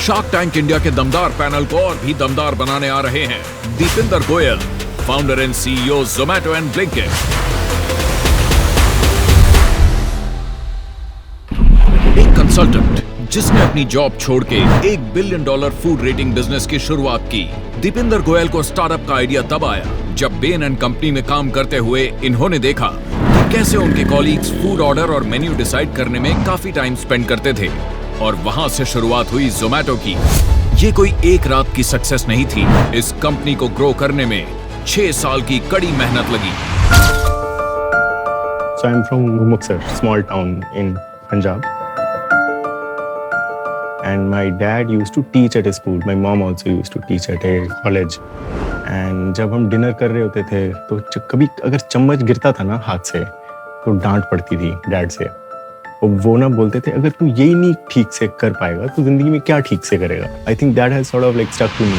Shark tank India के दमदार panel को और भी दमदार बनाने आ रहे हैं Deepinder Goyal, founder and CEO Zomato and Blinkit। एक कंसल्टेंट जिसने अपनी जॉब छोड़ के $1 बिलियन फूड रेटिंग बिजनेस की शुरुआत की। दीपिंदर गोयल को स्टार्टअप का आइडिया तब आया जब बेन एंड कंपनी में काम करते हुए इन्होंने देखा कि कैसे उनके कॉलीग्स फूड ऑर्डर और मेन्यू डिसाइड करने में काफी टाइम स्पेंड करते थे, और वहां से शुरुआत हुई जोमैटो की। ये कोई एक रात की सक्सेस नहीं थी, इस कंपनी को ग्रो करने में 6 साल की कड़ी मेहनत लगी। So I'm from Muktsar, small town in Punjab. And my dad used to teach at a school. My mom also used to teach at a college. And जब हम डिनर कर रहे होते थे तो कभी अगर चम्मच गिरता था ना हाथ से तो डांट पड़ती थी डैड से। और वो ना बोलते थे अगर तू यही नहीं ठीक से कर पाएगा तो जिंदगी में क्या ठीक से करेगा। I think that has sort of like stuck to me.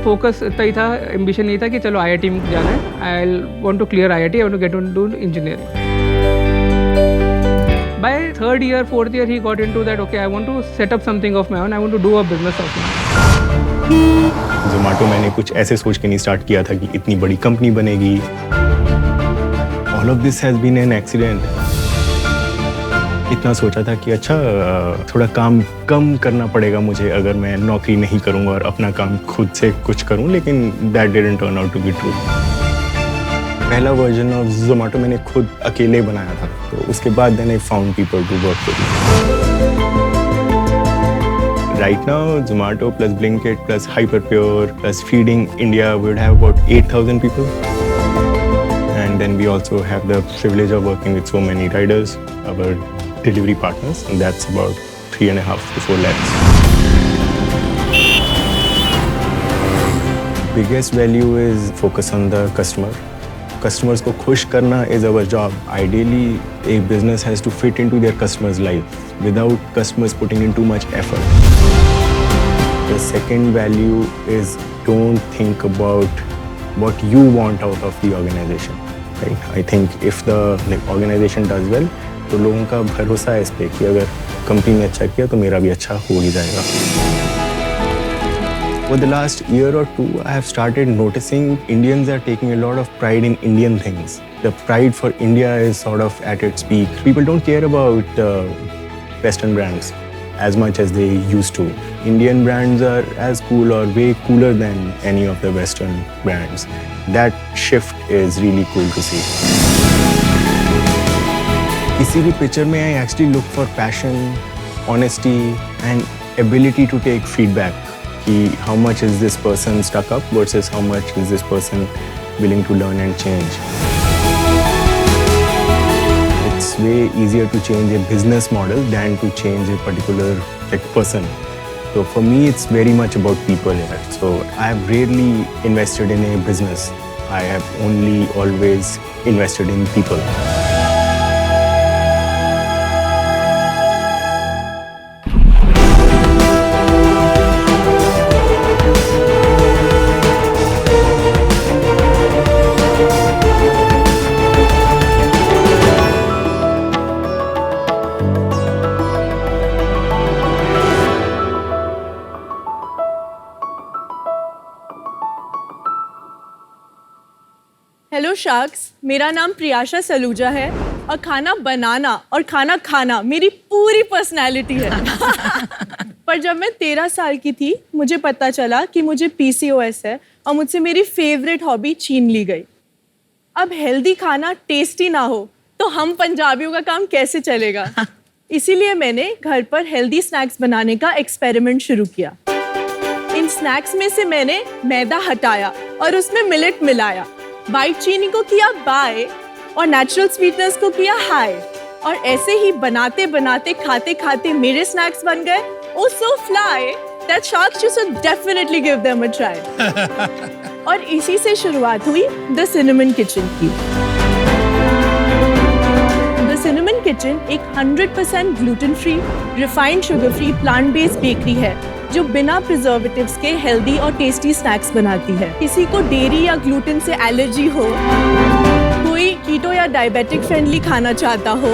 Focus इतना ही था, एम्बिशन नहीं था कि चलो IIT में जाना है। I want to clear IIT, I want to get into engineering. By 3rd year, 4th year, he got into that, okay, I want to set up something of my own, I want to do a business of my own. Zomato मैंने कुछ ऐसे सोच के नहीं start किया था कि इतनी बड़ी कंपनी बनेगी। All of this has been an accident. इतना सोचा था कि अच्छा थोड़ा काम कम करना पड़ेगा मुझे अगर मैं नौकरी नहीं करूँगा और अपना काम खुद से कुछ करूँ, लेकिन that didn't turn out to be true. पहला वर्जन ऑफ Zomato मैंने खुद अकेले बनाया था, तो उसके बाद then I found people to work with. Right now, Zomato plus Blinkit plus Hyperpure plus Feeding India would have about 8,000 people. And then we also have the privilege of working with so many riders, our delivery partners, and that's about 3.5 to 4 lakhs. Biggest value is focus on the customer. Customers को खुश करना is our job. Ideally, a business has to fit into their customers' life without customers putting in too much effort. The second value is don't think about what you want out of the organization. Right? I think if the organization does well, तो लोगों का भरोसा है इस पे कि अगर company ने अच्छा किया तो मेरा भी अच्छा हो ही जाएगा। For the last year or two, I have started noticing Indians are taking a lot of pride in Indian things. The pride for India is sort of at its peak. People don't care about Western brands as much as they used to. Indian brands are as cool or way cooler than any of the Western brands. That shift is really cool to see. किसी भी picture में I actually look for passion, honesty, and ability to take feedback. कि how much is this person stuck up versus how much is this person willing to learn and change. It's way easier to change a business model than to change a particular person. So for me, it's very much about people here. So I have rarely invested in a business. I have only always invested in people. Hello sharks, मेरा नाम प्रियाशा सलूजा है और खाना बनाना और खाना खाना मेरी पूरी पर्सनैलिटी है। पर जब मैं 13 साल की थी मुझे पता चला कि मुझे PCOS है और मुझसे मेरी फेवरेट हॉबी छीन ली गई। अब हेल्दी खाना टेस्टी ना हो तो हम पंजाबियों का काम कैसे चलेगा? इसीलिए मैंने घर पर हेल्दी स्नैक्स बनाने का एक्सपेरिमेंट शुरू किया। इन स्नैक्स में से मैंने मैदा हटाया और उसमें मिलेट मिलाया, वाइट चीनी को किया बाय और नेचुरल स्वीटनेस को किया हाई, और ऐसे ही बनाते बनाते खाते खाते मेरे स्नैक्स बन गए oh so fly that sharks you should definitely give them a try. और इसी से शुरुआत हुई द सिनेमन किचन की। द सिनेमन किचन एक 100% gluten free, refined sugar free, plant based bakery है जो बिना प्रिजर्वेटिव्स के हेल्दी और टेस्टी स्नैक्स बनाती है। किसी को डेयरी या ग्लूटेन से एलर्जी हो, कोई कीटो या डायबिटिक फ्रेंडली खाना चाहता हो,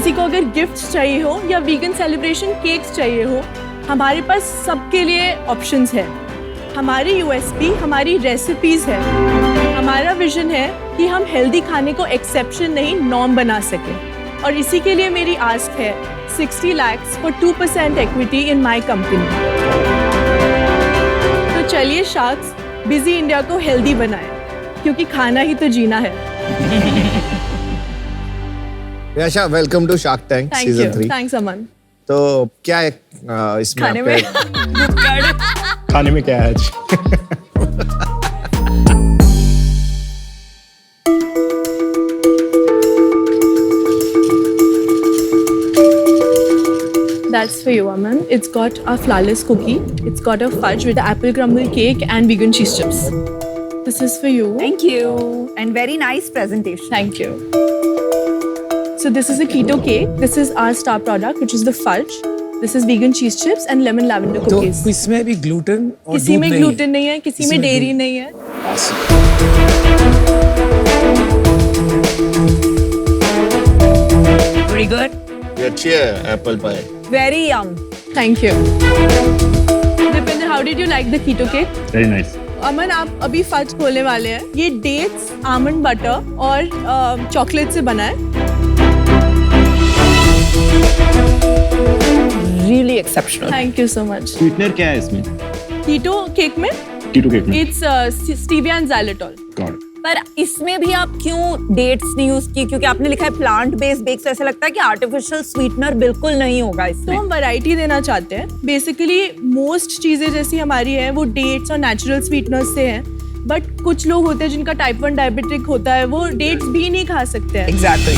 किसी को अगर गिफ्ट चाहिए हो या वीगन सेलिब्रेशन केक्स चाहिए हो, हमारे पास सबके लिए ऑप्शंस है। हमारी यूएसपी हमारी रेसिपीज है। हमारा विजन है कि हम हेल्दी खाने को एक्सेप्शन नहीं नॉर्म बना सकें, और इसी के लिए मेरी आस्क है 60 lakhs for 2% equity in my company। तो चलिए शार्क्स बिजी इंडिया को हेल्दी बनाएं, क्योंकि खाना ही तो जीना है। Priyasha, welcome to shark tank season 3। Thanks Aman. तो क्या है इसमें खाने में खाने में क्या है आज? That's for you, Aman. It's got a flourless cookie. It's got a fudge with the apple crumble cake and vegan cheese chips. This is for you. Thank you. And very nice presentation. Thank you. So this is a keto cake. This is our star product, which is the fudge. This is vegan cheese chips and lemon lavender cookies. तो इसमें भी gluten और किसी में दूध नहीं है। Gluten नहीं है, किसी में डेयरी नहीं है। Very good. अच्छी है apple pie. Very yum. Thank you. Dipinder, how did you like the keto cake? Very nice. अमन, आप अभी फज खोलने वाले हैं। ये डेट्स, आमंड बटर और चॉकलेट से बना है। Really exceptional. Thank you so much. Sweetener क्या है इसमें? कीटो केक में कीटो केक में? It's stevia and xylitol। Got पर इसमें भी आप क्यों डेट्स नहीं यूज की? क्योंकि आपने लिखा है प्लांट बेस्ड बेक, तो ऐसा लगता है कि आर्टिफिशियल स्वीटनर बिल्कुल नहीं होगा तो इसमें। हम वैरायटी देना चाहते हैं। बेसिकली मोस्ट चीजें जैसी हमारी है वो डेट्स और नेचुरल स्वीटनर्स से हैं, बट कुछ लोग होते हैं जिनका टाइप 1 डायबिटिक होता है, वो डेट्स भी नहीं खा सकते हैं। Exactly.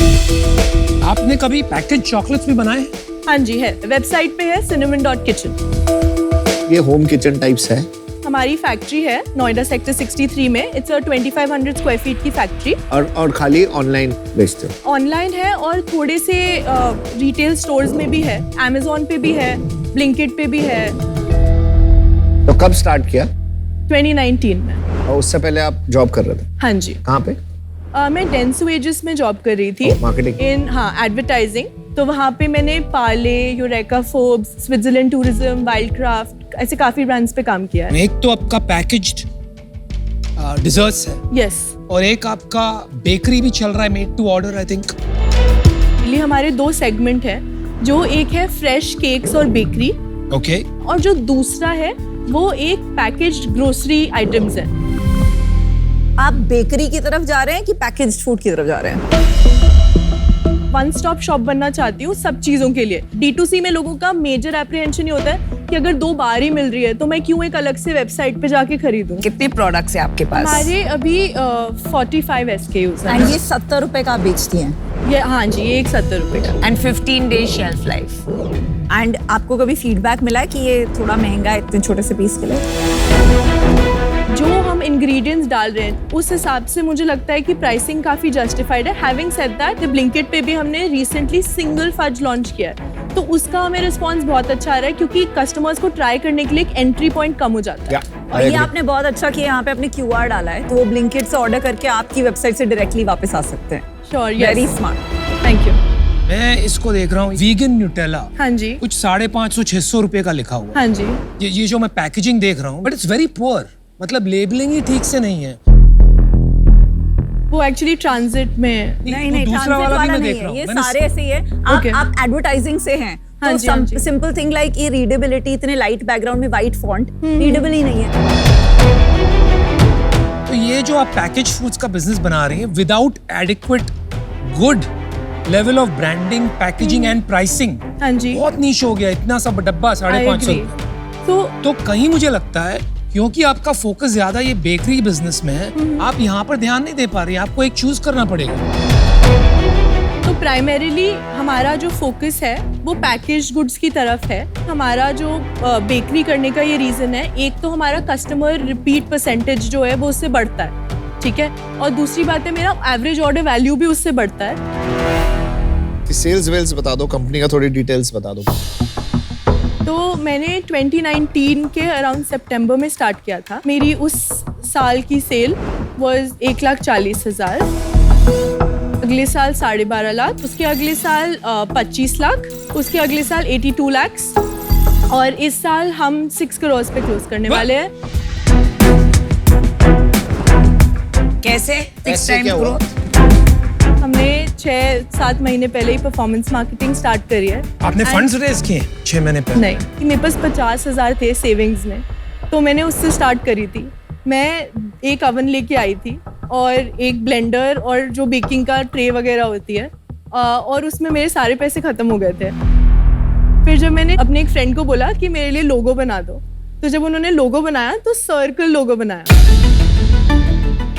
आपने कभी पैकेज चॉकलेट्स भी बनाए? हाँ जी है, वेबसाइट पे है cinnamon.kitchen। ये होम किचन टाइप्स है। हमारी फैक्ट्री है नोएडा सेक्टर 63 में। इट्स अ 2500 स्क्वायर फीट की फैक्ट्री। और खाली ऑनलाइन बेचते हो? ऑनलाइन है और थोड़े से रिटेल स्टोर्स में भी है, Amazon पे भी है, ब्लिंकिट पे भी है। तो कब स्टार्ट किया? 2019 में। और उससे पहले आप जॉब कर रहे थे? हाँ जी। कहाँ पे? मैं डेंस वेजेस में जॉब कर रही थी। मार्केटिंग? In advertising. तो वहाँ पे मैंने Parle, eureka Forbes, Switzerland tourism, Wildcraft, ऐसे काफी ब्रांड्स पे काम किया है। एक तो आपका पैकेज्ड डिजर्ट्स है, यस। और एक आपका बेकरी भी चल रहा है, made to order I think. ये हमारे 2 सेगमेंट है, जो एक है फ्रेश केक्स और बेकरी, ओके। और जो दूसरा है वो एक पैकेज्ड ग्रोसरी आइटम्स है। आप बेकरी की तरफ जा रहे हैं कि पैकेज्ड फूड की तरफ जा रहे हैं? वन स्टॉप शॉप बनना चाहती हूँ सब चीजों के लिए। D2C में लोगों का मेजर एप्रीहेंशन ये होता है कि अगर 2 बार ही मिल रही है तो मैं क्यों एक अलग से वेबसाइट पे जाके खरीदूं। कितने प्रोडक्ट्स है आपके पास? हमारे अभी 45 SKUs हैं। एंड ये 70 रुपए का आप बेचती हैं? ये हाँ जी, ये एक 70 रुपए का। And 15 days shelf life. And आपको कभी फीडबैक मिला है कि ये थोड़ा महंगा है इतने छोटे से पीस के लिए? जो हम इंग्रेडिएंट्स डाल रहे हैं उस हिसाब से मुझे लगता है कि प्राइसिंग काफी जस्टिफाइड है। हैविंग सेड दैट, ब्लिंकिट पे भी हमने रिसेंटली सिंगल फज लॉन्च किया है, तो उसका हमें रिस्पांस बहुत अच्छा आ रहा है, क्योंकि कस्टमर्स को ट्राई करने के लिए एक एंट्री पॉइंट कम हो जाता है। और ये आपने बहुत अच्छा किया, यहाँ पे अपने QR डाला है, तो वो ब्लिंकिट से ऑर्डर करके आपकी वेबसाइट से डायरेक्टली वापस आ सकते हैं। Sure, very smart. Thank you. मैं इसको देख रहा हूँ, वीगन न्यूटेला, हाँ जी, कुछ 550-600 रुपए का लिखा हुआ। हाँ जी। ये जो मैं पैकेजिंग देख रहा हूँ, बट इट्स वेरी पुअर, मतलब लेबलिंग ही ठीक से नहीं है। वो एक्चुअली ट्रांजिट में। नहीं तो दूसरा ट्रांजिट वाला भी मैं नहीं देख रहा है, हूँ। ये मैंने सारे ऐसे ही है। Okay. आप एडवर्टाइजिंग से हैं, हाँ तो जी, हाँ जी। सिंपल थिंग लाइक ये रीडेबिलिटी, इतने लाइट बैकग्राउंड में वाइट फॉन्ट, रीडेबल ही नहीं है। तो ये जो आप पैकेज फूड्स का बिजनेस बना रही हैं without adequate good level of branding, packaging and pricing, हाँ जी, बहुत नीच हो गया। इतना सा डब्बा 550 agree. रुपए। तो कहीं मुझे लगता है क्योंकि आपका फोकस ज्यादा ये बेकरी बिजनेस में है, आप यहाँ पर ध्यान नहीं दे पा रही, आपको एक चूज करना पड़ेगा। तो प्राइमरीली हमारा जो फोकस है वो पैकेज गुड्स की तरफ है। हमारा जो बेकरी करने का ये रीजन है, एक तो हमारा कस्टमर रिपीट परसेंटेज जो है वो उससे बढ़ता है, ठीक है, और दूसरी बात है मेरा एवरेज ऑर्डर वैल्यू भी उससे बढ़ता है। सेल्स वेल्स बता दो, कंपनी का थोड़ी डिटेल्स बता दो। तो मैंने 2019 के अराउंड सितंबर में स्टार्ट किया था। मेरी उस साल की सेल वाज 1,40,000। अगले साल 12.5 लाख, उसके अगले साल 25 लाख, उसके अगले साल 82 लाख और इस साल हम 6 करोड़ पे क्लोज करने वाले हैं। कैसे? ऐसे क्या हुआ? हमने 6-7 महीने पहले ही परफॉर्मेंस मार्केटिंग स्टार्ट करी है। आपने And- फंड्स रेज किए 6 महीने पहले? नहीं, मेरे पास 50,000 थे सेविंग्स में, तो मैंने उससे स्टार्ट करी थी। मैं एक ओवन लेके आई थी और एक ब्लेंडर और जो बेकिंग का ट्रे वगैरह होती है और उसमें मेरे सारे पैसे ख़त्म हो गए थे। फिर जब मैंने अपने एक फ्रेंड को बोला कि मेरे लिए लोगो बना दो, तो जब उन्होंने लोगो बनाया तो सर्कल लोगो बनाया।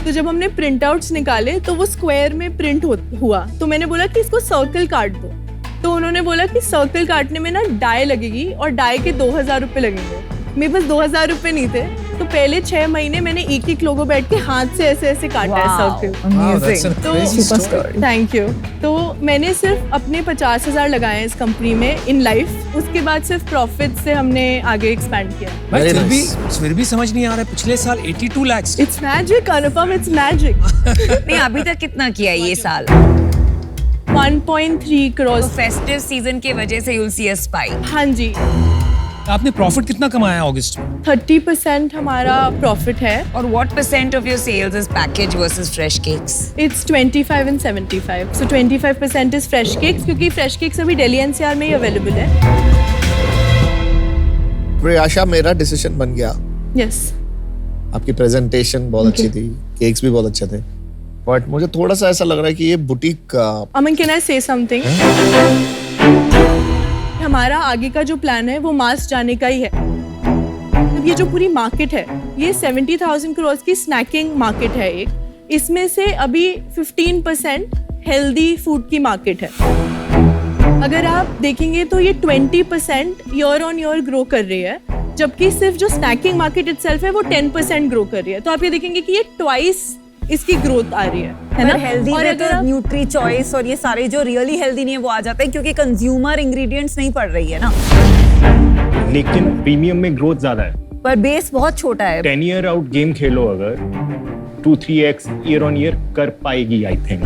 तो जब हमने प्रिंट आउट्स निकाले तो वो स्क्वायर में प्रिंट हुआ, तो मैंने बोला कि इसको सर्कल काट दो, तो उन्होंने बोला कि सर्कल काटने में ना डाई लगेगी और डाई के 2,000 रुपये लगेंगे। मेरे पास 2,000 रुपये नहीं थे, तो पहले 6 महीने मैंने एक लोगो बैठ के हाथ से ऐसे ऐसे काटा है सर्कल। Wow, that's a तो crazy story. Thank you. तो मैंने सिर्फ अपने 50,000 लगाए हैं इस कंपनी में इन लाइफ, उसके बाद सिर्फ प्रॉफिट से हमने आगे एक्सपैंड किया। भाई Very फिर भी समझ नहीं आ रहा है, पिछले साल 82 lakhs। It's magic Anupam, it's magic. नहीं, अभी तक कितना किया ये साल? 1.3 करोड़। फेस्टिव सीजन की वजह से you'll see a spike. हाँ जी, आपने प्रॉफिट कितना कमाया अगस्त में? 30% हमारा प्रॉफिट है। और what percent of your sales is package versus fresh cakes? It's 25 and 75. So 25% is fresh cakes क्योंकि fresh cakes अभी दिल्ली NCR में ही अवेलेबल है। प्रियाशा, मेरा डिसीजन बन गया। Yes. आपकी प्रेजेंटेशन बहुत अच्छी थी, केक्स भी बहुत अच्छे थे, बट मुझे थोड़ा सा ऐसा लग रहा है कि ये बुटीक का Aman, can I say something? हमारा आगे का जो प्लान है वो मास जाने का ही है। तो ये जो पूरी मार्केट है, ये 70,000 करोड़ की स्नैकिंग मार्केट है एक, इसमें से अभी 15% हेल्दी फूड की मार्केट है। अगर आप देखेंगे तो ये 20% ईयर ऑन ईयर ग्रो कर रही है, जबकि सिर्फ जो स्नैकिंग मार्केट इटसेल्फ है वो 10% ग्रो कर रही है। तो आप ये देखेंगे कि ये ट्वाइस इसकी ग्रोथ आ रही है ना? हेल्दी और में अगर तो आप- न्यूट्री चॉइस और ये सारे जो रियली हेल्दी नहीं है वो आ जाते हैं क्योंकि कंज्यूमर इंग्रेडिएंट्स नहीं पड़ रही है ना, लेकिन प्रीमियम में ग्रोथ ज्यादा है। पर बेस बहुत छोटा है। 10 ईयर आउट गेम खेलो अगर 2-3x ईयर ऑन ईयर कर पाएगी I think.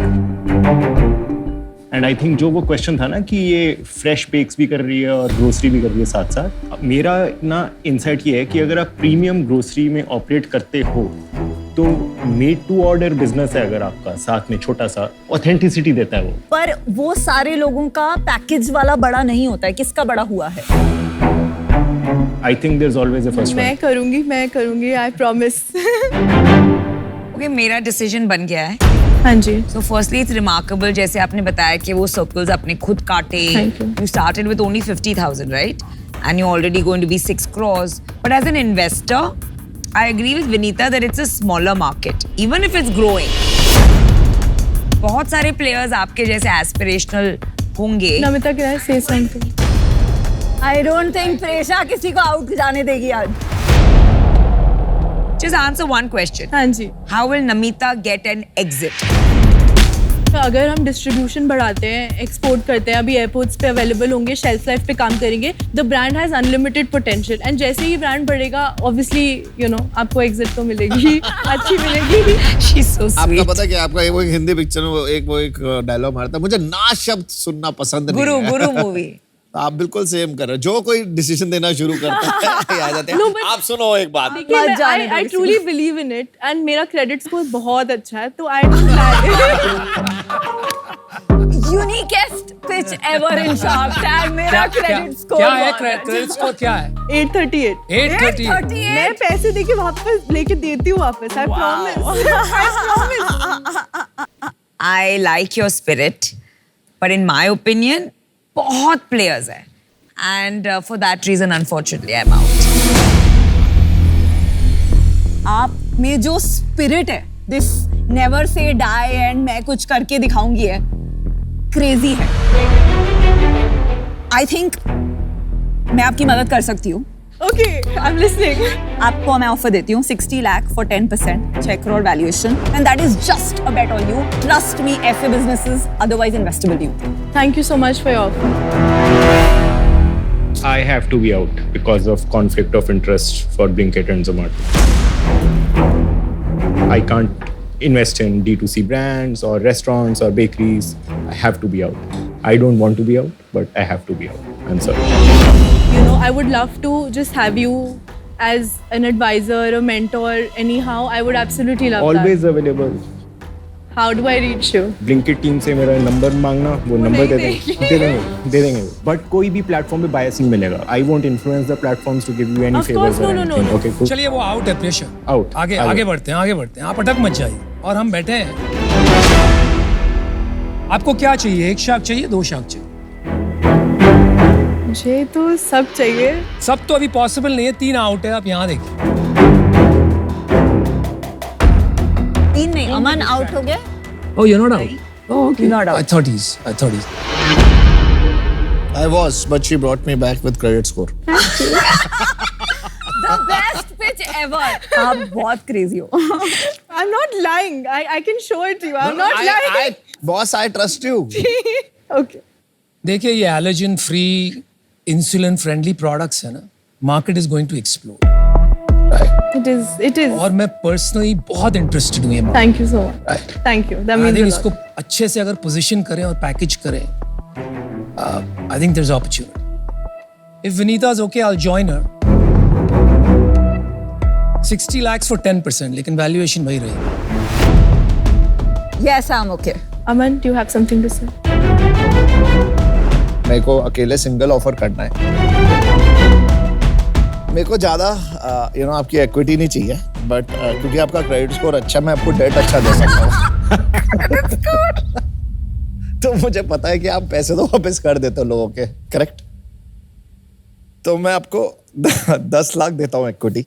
And I think जो वो क्वेश्चन था ना कि ये फ्रेश बेक्स भी कर रही है और ग्रोसरी भी कर रही है साथ साथ, मेरा ना इनसाइट ये है कि अगर आप प्रीमियम ग्रोसरी में ऑपरेट करते हो तो मेड टू ऑर्डर बिजनेस है अगर आपका, साथ में छोटा सा ऑथेंटिसिटी देता है वो। पर वो सारे लोगों का पैकेज वाला बड़ा नहीं होता है, किसका बड़ा हुआ है? I think there is always a first मैं करूंगी, आई प्रॉमिस। ओके, मेरा डिसीजन बन गया है। हाँ जी। So firstly, it's remarkable जैसे आपने बताया कि वो सर्कल्स आपने खुद काटे। Thank you. You started with only 50,000, right? And you're already going to be 6 crores. But as an investor, I agree with Vinita that it's a smaller market, even if it's growing. बहुत सारे players आपके जैसे aspirational होंगे। Namita, can I say something? I don't think Presha किसी को out जाने देगी आज। Just answer one question. हाँ जी। How will Namita get an exit? तो अगर हम डिस्ट्रीब्यूशन बढ़ाते हैं, एक्सपोर्ट करते हैं, अभी एयरपोर्ट्स पे अवेलेबल होंगे, शेल्फ लाइफ पे काम करेंगे, the brand has unlimited potential and जैसे ही ब्रांड बढ़ेगा ऑब्वियसली यू नो आपको एग्जिट तो मिलेगी, अच्छी मिलेगी। She's so आपका sweet. पता है कि आपका वो एक हिंदी पिक्चर में वो एक डायलॉग मारता है, मुझे ना शब्द सुनना पसंद नहीं है। गुरु मूवी। आप बिल्कुल सेम कर रहे हो। जो कोई डिसीजन देना शुरू करता है आ जाते हैं। No, but- आप सुनो एक बात, मत जाने दो आई किसी truly believe in it and मेरा क्रेडिट स्कोर बहुत अच्छा है, तो I don't like Uniquest pitch ever in Shark Tank. मेरा क्रेडिट स्कोर क्या है? क्रेडिट स्कोर क्या है? 838। 830। मैं पैसे देके वापस लेके देती हूँ वापस, I promise. I like your spirit, but in my opinion, बहुत players हैं, and for that reason, unfortunately, I'm out. आप में जो spirit है, this never say die and मैं कुछ करके दिखाऊंगी है, crazy है. I think मैं आपकी मदद कर सकती हूँ. Okay, I'm listening. आपको मैं ऑफर देती हूँ 60 lakh for 10%, 6 crore valuation, and that is just a bet on you. Trust me, FA businesses otherwise investable to you. Thank you so much for your offer. I have to be out because of conflict of interest for Blinkit and Zomato. I can't invest in D2C brands or restaurants or bakeries. I have to be out. I don't want to be out, but I have to be out. I'm sorry. You know, I would love to just have you as an advisor, a mentor, anyhow. I would absolutely love Always that. available. How do I reach you? Blinkit team से मेरा number मांगना, वो number दे देंगे. But कोई भी platform पे बायस नहीं मिलेगा. I won't influence the platforms to give you any Of favors course, or no, no, anything. no. Okay, cool. चलिए वो आउट है प्रेशर. Out. आगे आगे. आगे बढ़ते हैं, आगे बढ़ते हैं. आप अटक मत जाइए. और हम बैठे हैं. आपको क्या चाहिए? एक शार्क चाहिए, दो शार्क चाहिए? मुझे तो सब चाहिए. सब तो अभी पॉसिबल नहीं है. 3 आउट है. आप यहाँ देखिए. 3 नहीं, अमन आउट हो गया. Oh, you're not out. Oh, okay. Not out. I thought he's. I was, but she brought me back with credit score. The best pitch ever. आप बहुत crazy हो. I'm not lying. I can show it to you. I'm not lying. Boss, I trust you. Okay. देखिए ये allergen free, insulin friendly products है ना. Market is going to explode. It is. और मैं personally बहुत interested हूँ ये market. Thank you so much. Thank you. That I means think a इसको lot. अच्छे से अगर पोजीशन करें और पैकेज करें, I think there's opportunity. If Vinita is okay, I'll join her. 60 lakhs for 10%, लेकिन valuation वही रहेगी. Yes, I'm okay. Aman, do you have something to say? मेरे को अकेले सिंगल ऑफर करना है. मेरे को ज़्यादा आपकी इक्विटी नहीं चाहिए, बट क्योंकि आपका क्रेडिट स्कोर अच्छा, मैं आपको डेट अच्छा दे सकता हूँ. तो मुझे पता है कि आप पैसे तो वापस कर देते हो लोगों के, करेक्ट? तो मैं आपको 10 लाख देता हूँ equity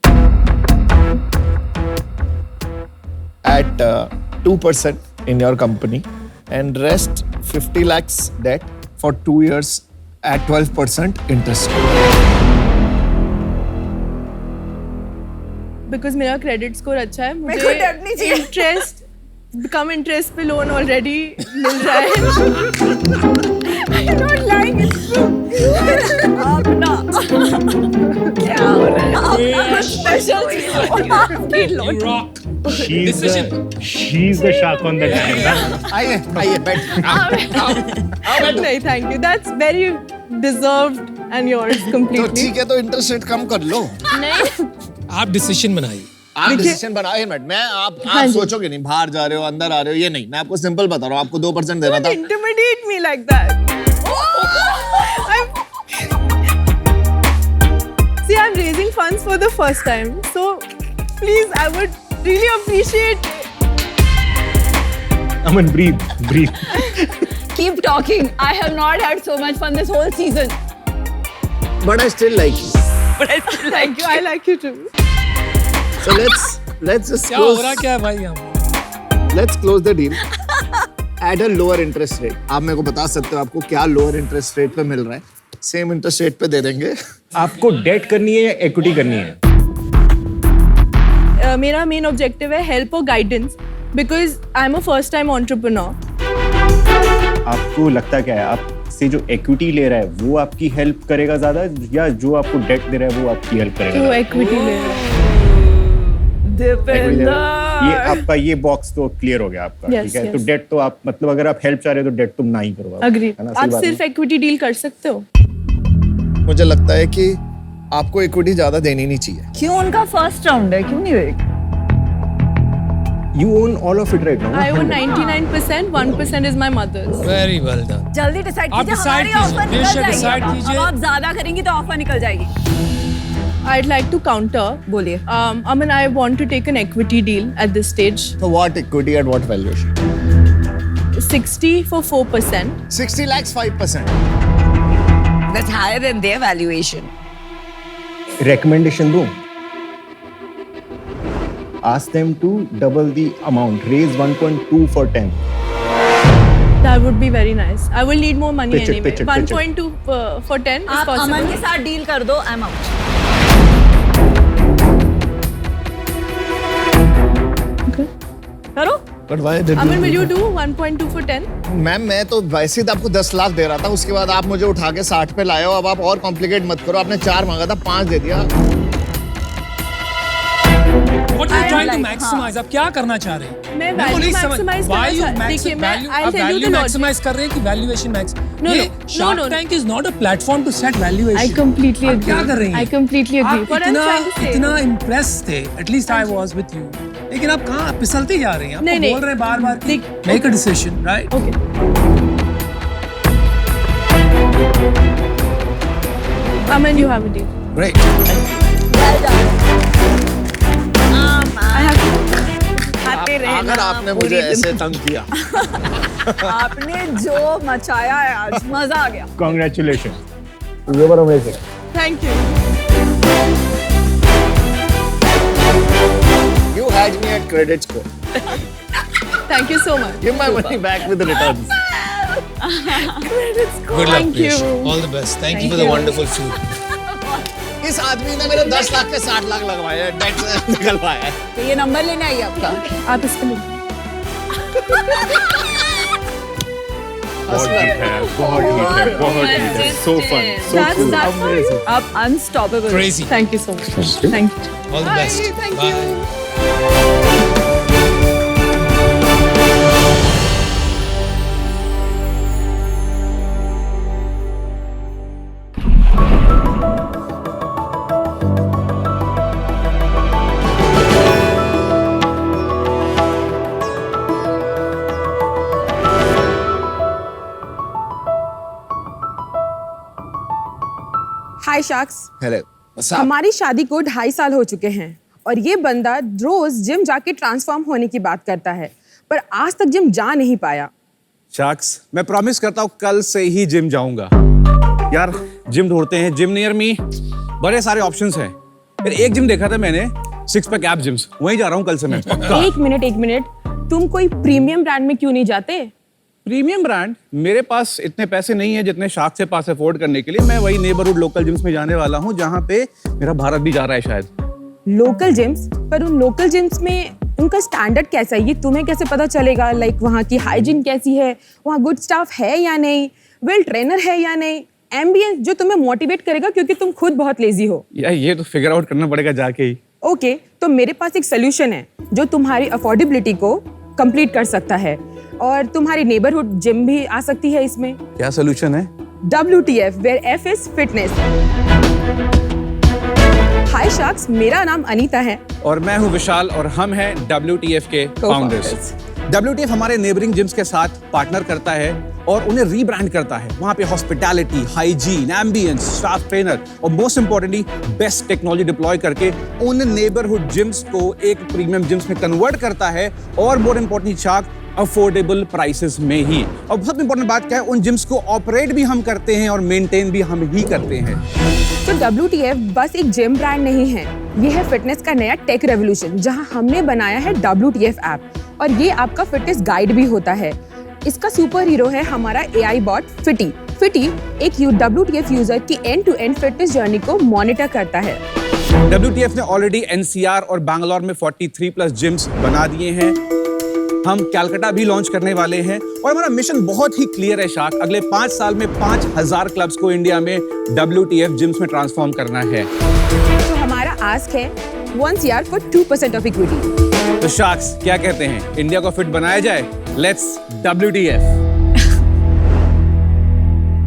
at 2% in your company, and rest 50 lakhs debt for 2 years at 12% interest. Because मेरा क्रेडिट स्कोर अच्छा है, मेरे को debt नहीं चाहिए. इंटरेस्ट कम इंटरेस्ट पे लोन ऑलरेडी मिल रहा है. I'm not lying. It's true. आप ना. क्या हो रहा है? Special आपकी loan. You rock. She's the shark on the line. आइए बैठ. नहीं, thank you. That's very deserved and yours तो completely. ठीक है, तो इंटरेस्ट रेट कम कर लो. नहीं. आप डिसीजन बनाइए. आप डिसीजन बनाओ. मैं आप सोचोगे नहीं, बाहर जा रहे हो, अंदर आ रहे हो, ये नहीं. मैं आपको सिंपल बता रहा हूँ, आपको 2% देना Don't था. intimidate me like that. See, I'm raising funds for the first time, so please, I would really appreciate. Aman, breathe. Keep talking. I have not had so much fun this whole season. But I still like you. But I still Thank you. I like you too. So let's just क्या हो रहा क्या है भाई यहाँ? let's close the deal at a lower interest rate. आप मेरे को बता सकते हो आपको क्या lower interest rate पे मिल रहा है? Same interest rate पे दे देंगे. आपको डेट करनी है या इक्विटी करनी है? मेरा मेन ऑब्जेक्टिव है हेल्प और guidance, because I am a first time entrepreneur. आपको लगता क्या है, आप से जो इक्विटी ले रहा है वो आपकी हेल्प करेगा ज्यादा, या जो आपको डेट दे रहा है वो आपकी हेल्प करेगा? जो इक्विटी ले रहा है. ये आपका ये बॉक्स तो क्लियर हो गया आपका. Yes, ठीक है. yes. तो डेट तो आप, मतलब अगर आप हेल्प चाह रहे हो तो डेट तुम ना ही करो. अग्री. है ना? सही आप बात है. सिर्फ इक्विटी डील कर सकते हो. मुझे लगता है कि आपको इक्विटी ज्यादा देनी नहीं चाहिए. क्यों? उनका फर्स्ट राउंड है, क्यों नहीं देगी? You own all of it right now. I own 99%, 1% is my mother's. Very well done. जल्दी डिसाइड आप कीजिए. decide हमारी कीजिए. ऑफर निकल बेशक जाएगी. decide अब कीजिए. आप ज्यादा करेंगी तो ऑफर निकल जाएगी. I'd like to counter. बोलिए. Aman, I want to take an equity deal at this stage. So what equity at what valuation? 60 for 4%. 60 lakhs 5%. That's higher than their valuation. Recommendation दूं? Ask them to double the amount. Raise 1.2 for 10. That would be very nice. I will need more money Pitch it, anyway. pitch it, pitch it. 1.2 for 10 is आप possible. अमन के साथ deal कर दो. I'm out. करो. But why did Aman, will you do 1.2 for 10? Ma'am, मैं तो वैसे ही तो आपको 10 लाख दे रहा था, उसके बाद आप मुझे उठा के 60 पे लाए हो. अब आप और कॉम्प्लिकेट मत करो. आपने 4 मांगा था, 5 दे दिया. What are you trying Right, maximise आप क्या करना चाह रहे हैं? मैं मेरे को नहीं value समझ- maximize Why करना you चाह- देखिए, मैं- value- I'll आप tell you value the logic. maximize कर रहे हैं कि valuation max? No, ये no, Shark no. Tank is not a platform to set valuation. I completely आप agree. क्या कर रही हैं? I completely agree. आप What I'm trying to say. इतना impressed थे, at least I was with you. लेकिन आप कहाँ फिसलते जा रही हैं? नहीं, आप नहीं. बोल रहे हैं बार-बार कि देख- make a decision, right? Okay. Aman, you have a deal. Great. I have to. अगर आपने मुझे ऐसे तंग किया आपने जो मचाया है आज मजा आ गया Congratulations. You were amazing. Thank you. You had me at credit score. Thank you so much. Give my money back with the returns. Good luck, Thank you. Priyash. All the best. Thank you for the wonderful food. इस आदमी ने मेरे 10 लाख के 60 लाख लगवाए हैं, date से निकलवाया है। तो ये नंबर लेना है आपका आप इसको लो। बहुत ठीक है, बहुत ठीक है, बहुत ठीक है. So fun, so cool. That's Amazing. आप unstoppable Crazy. Thank you so much. Thank you. All the best. Thank Bye. you. Hi sharks hello हमारी शादी को 2.5 साल हो चुके हैं और ये बंदा रोज जिम जाके ट्रांसफॉर्म होने की बात करता है पर आज तक जिम जा नहीं पाया शार्क्स मैं प्रॉमिस करता हूँ कल से ही जिम जाऊंगा यार जिम ढूंढते हैं जिम नियर मी बड़े सारे ऑप्शंस हैं फिर एक जिम देखा था मैंने 6 पैक एप जिम्स वहीं जा रहा हूँ कल से मैं पक्का एक मिनट तुम कोई प्रीमियम ब्रांड में क्यों नहीं जाते प्रीमियम ब्रांड मेरे पास इतने पैसे नहीं है जितने शार्क से पास अफोर्ड करने के लिए मैं वही नेबरहुड लोकल जिम्स में जाने वाला हूँ जहाँ पे मेरा भारत भी जा रहा है शायद लोकल जिम्स पर उन लोकल जिम्स में उनका स्टैंडर्ड कैसा है ये तुम्हें कैसे पता चलेगा लाइक वहाँ की हाइजीन कैसी है वहाँ गुड स्टाफ है या नहीं वेल ट्रेनर है या नहीं एम्बियंस जो तुम्हें मोटिवेट करेगा क्योंकि तुम खुद बहुत लेजी हो यार ये तो फिगर आउट करना पड़ेगा जाके ही ओके तो मेरे पास एक सोल्यूशन है जो तुम्हारी अफोर्डेबिलिटी को कंप्लीट कर सकता है और तुम्हारी नेबरहुड जिम भी आ सकती है इसमें क्या सोल्यूशन है WTF where F is fitness hi sharks मेरा नाम अनीता है और मैं हूं विशाल और हम हैं WTF के फाउंडर्स WTF हमारे नेबरिंग जिम्स के साथ पार्टनर करता है और उन्हें रीब्रांड करता है वहां पे hospitality hygiene ambience staff trainer और most importantly best technology deploy करके उन नेबरहुड जिम्स को एक प्रीमियम जिम्स में कन्वर्ट करता है और more importantly shark affordable prices में ही और सबसे इंपॉर्टेंट बात क्या है उन जिम्स को ऑपरेट भी हम करते हैं और मेंटेन भी हम ही करते हैं तो WTF बस एक जिम ब्रांड नहीं है ये है फिटनेस का नया टेक रेवोल्यूशन जहां हमने बनाया है WTF ऐप और ये आपका फिटनेस गाइड भी होता है इसका सुपर हीरो है हमारा AI बॉट फिटी फिटी एक WTF यूजर की end to end fitness journey को मॉनिटर करता है WTF ने ऑलरेडी NCR और बैंगलोर में 43+ जिम्स बना दिए हैं हम कैलकाटा भी लॉन्च करने वाले हैं और हमारा मिशन बहुत ही क्लियर है शार्क अगले 5 साल में 5000 क्लब्स को इंडिया में WTF जिम्स में ट्रांसफॉर्म करना है तो हमारा आस्क है 1 CR for 2% ऑफ इक्विटी तो शार्क्स क्या कहते हैं इंडिया को फिट बनाया जाए लेट्स WTF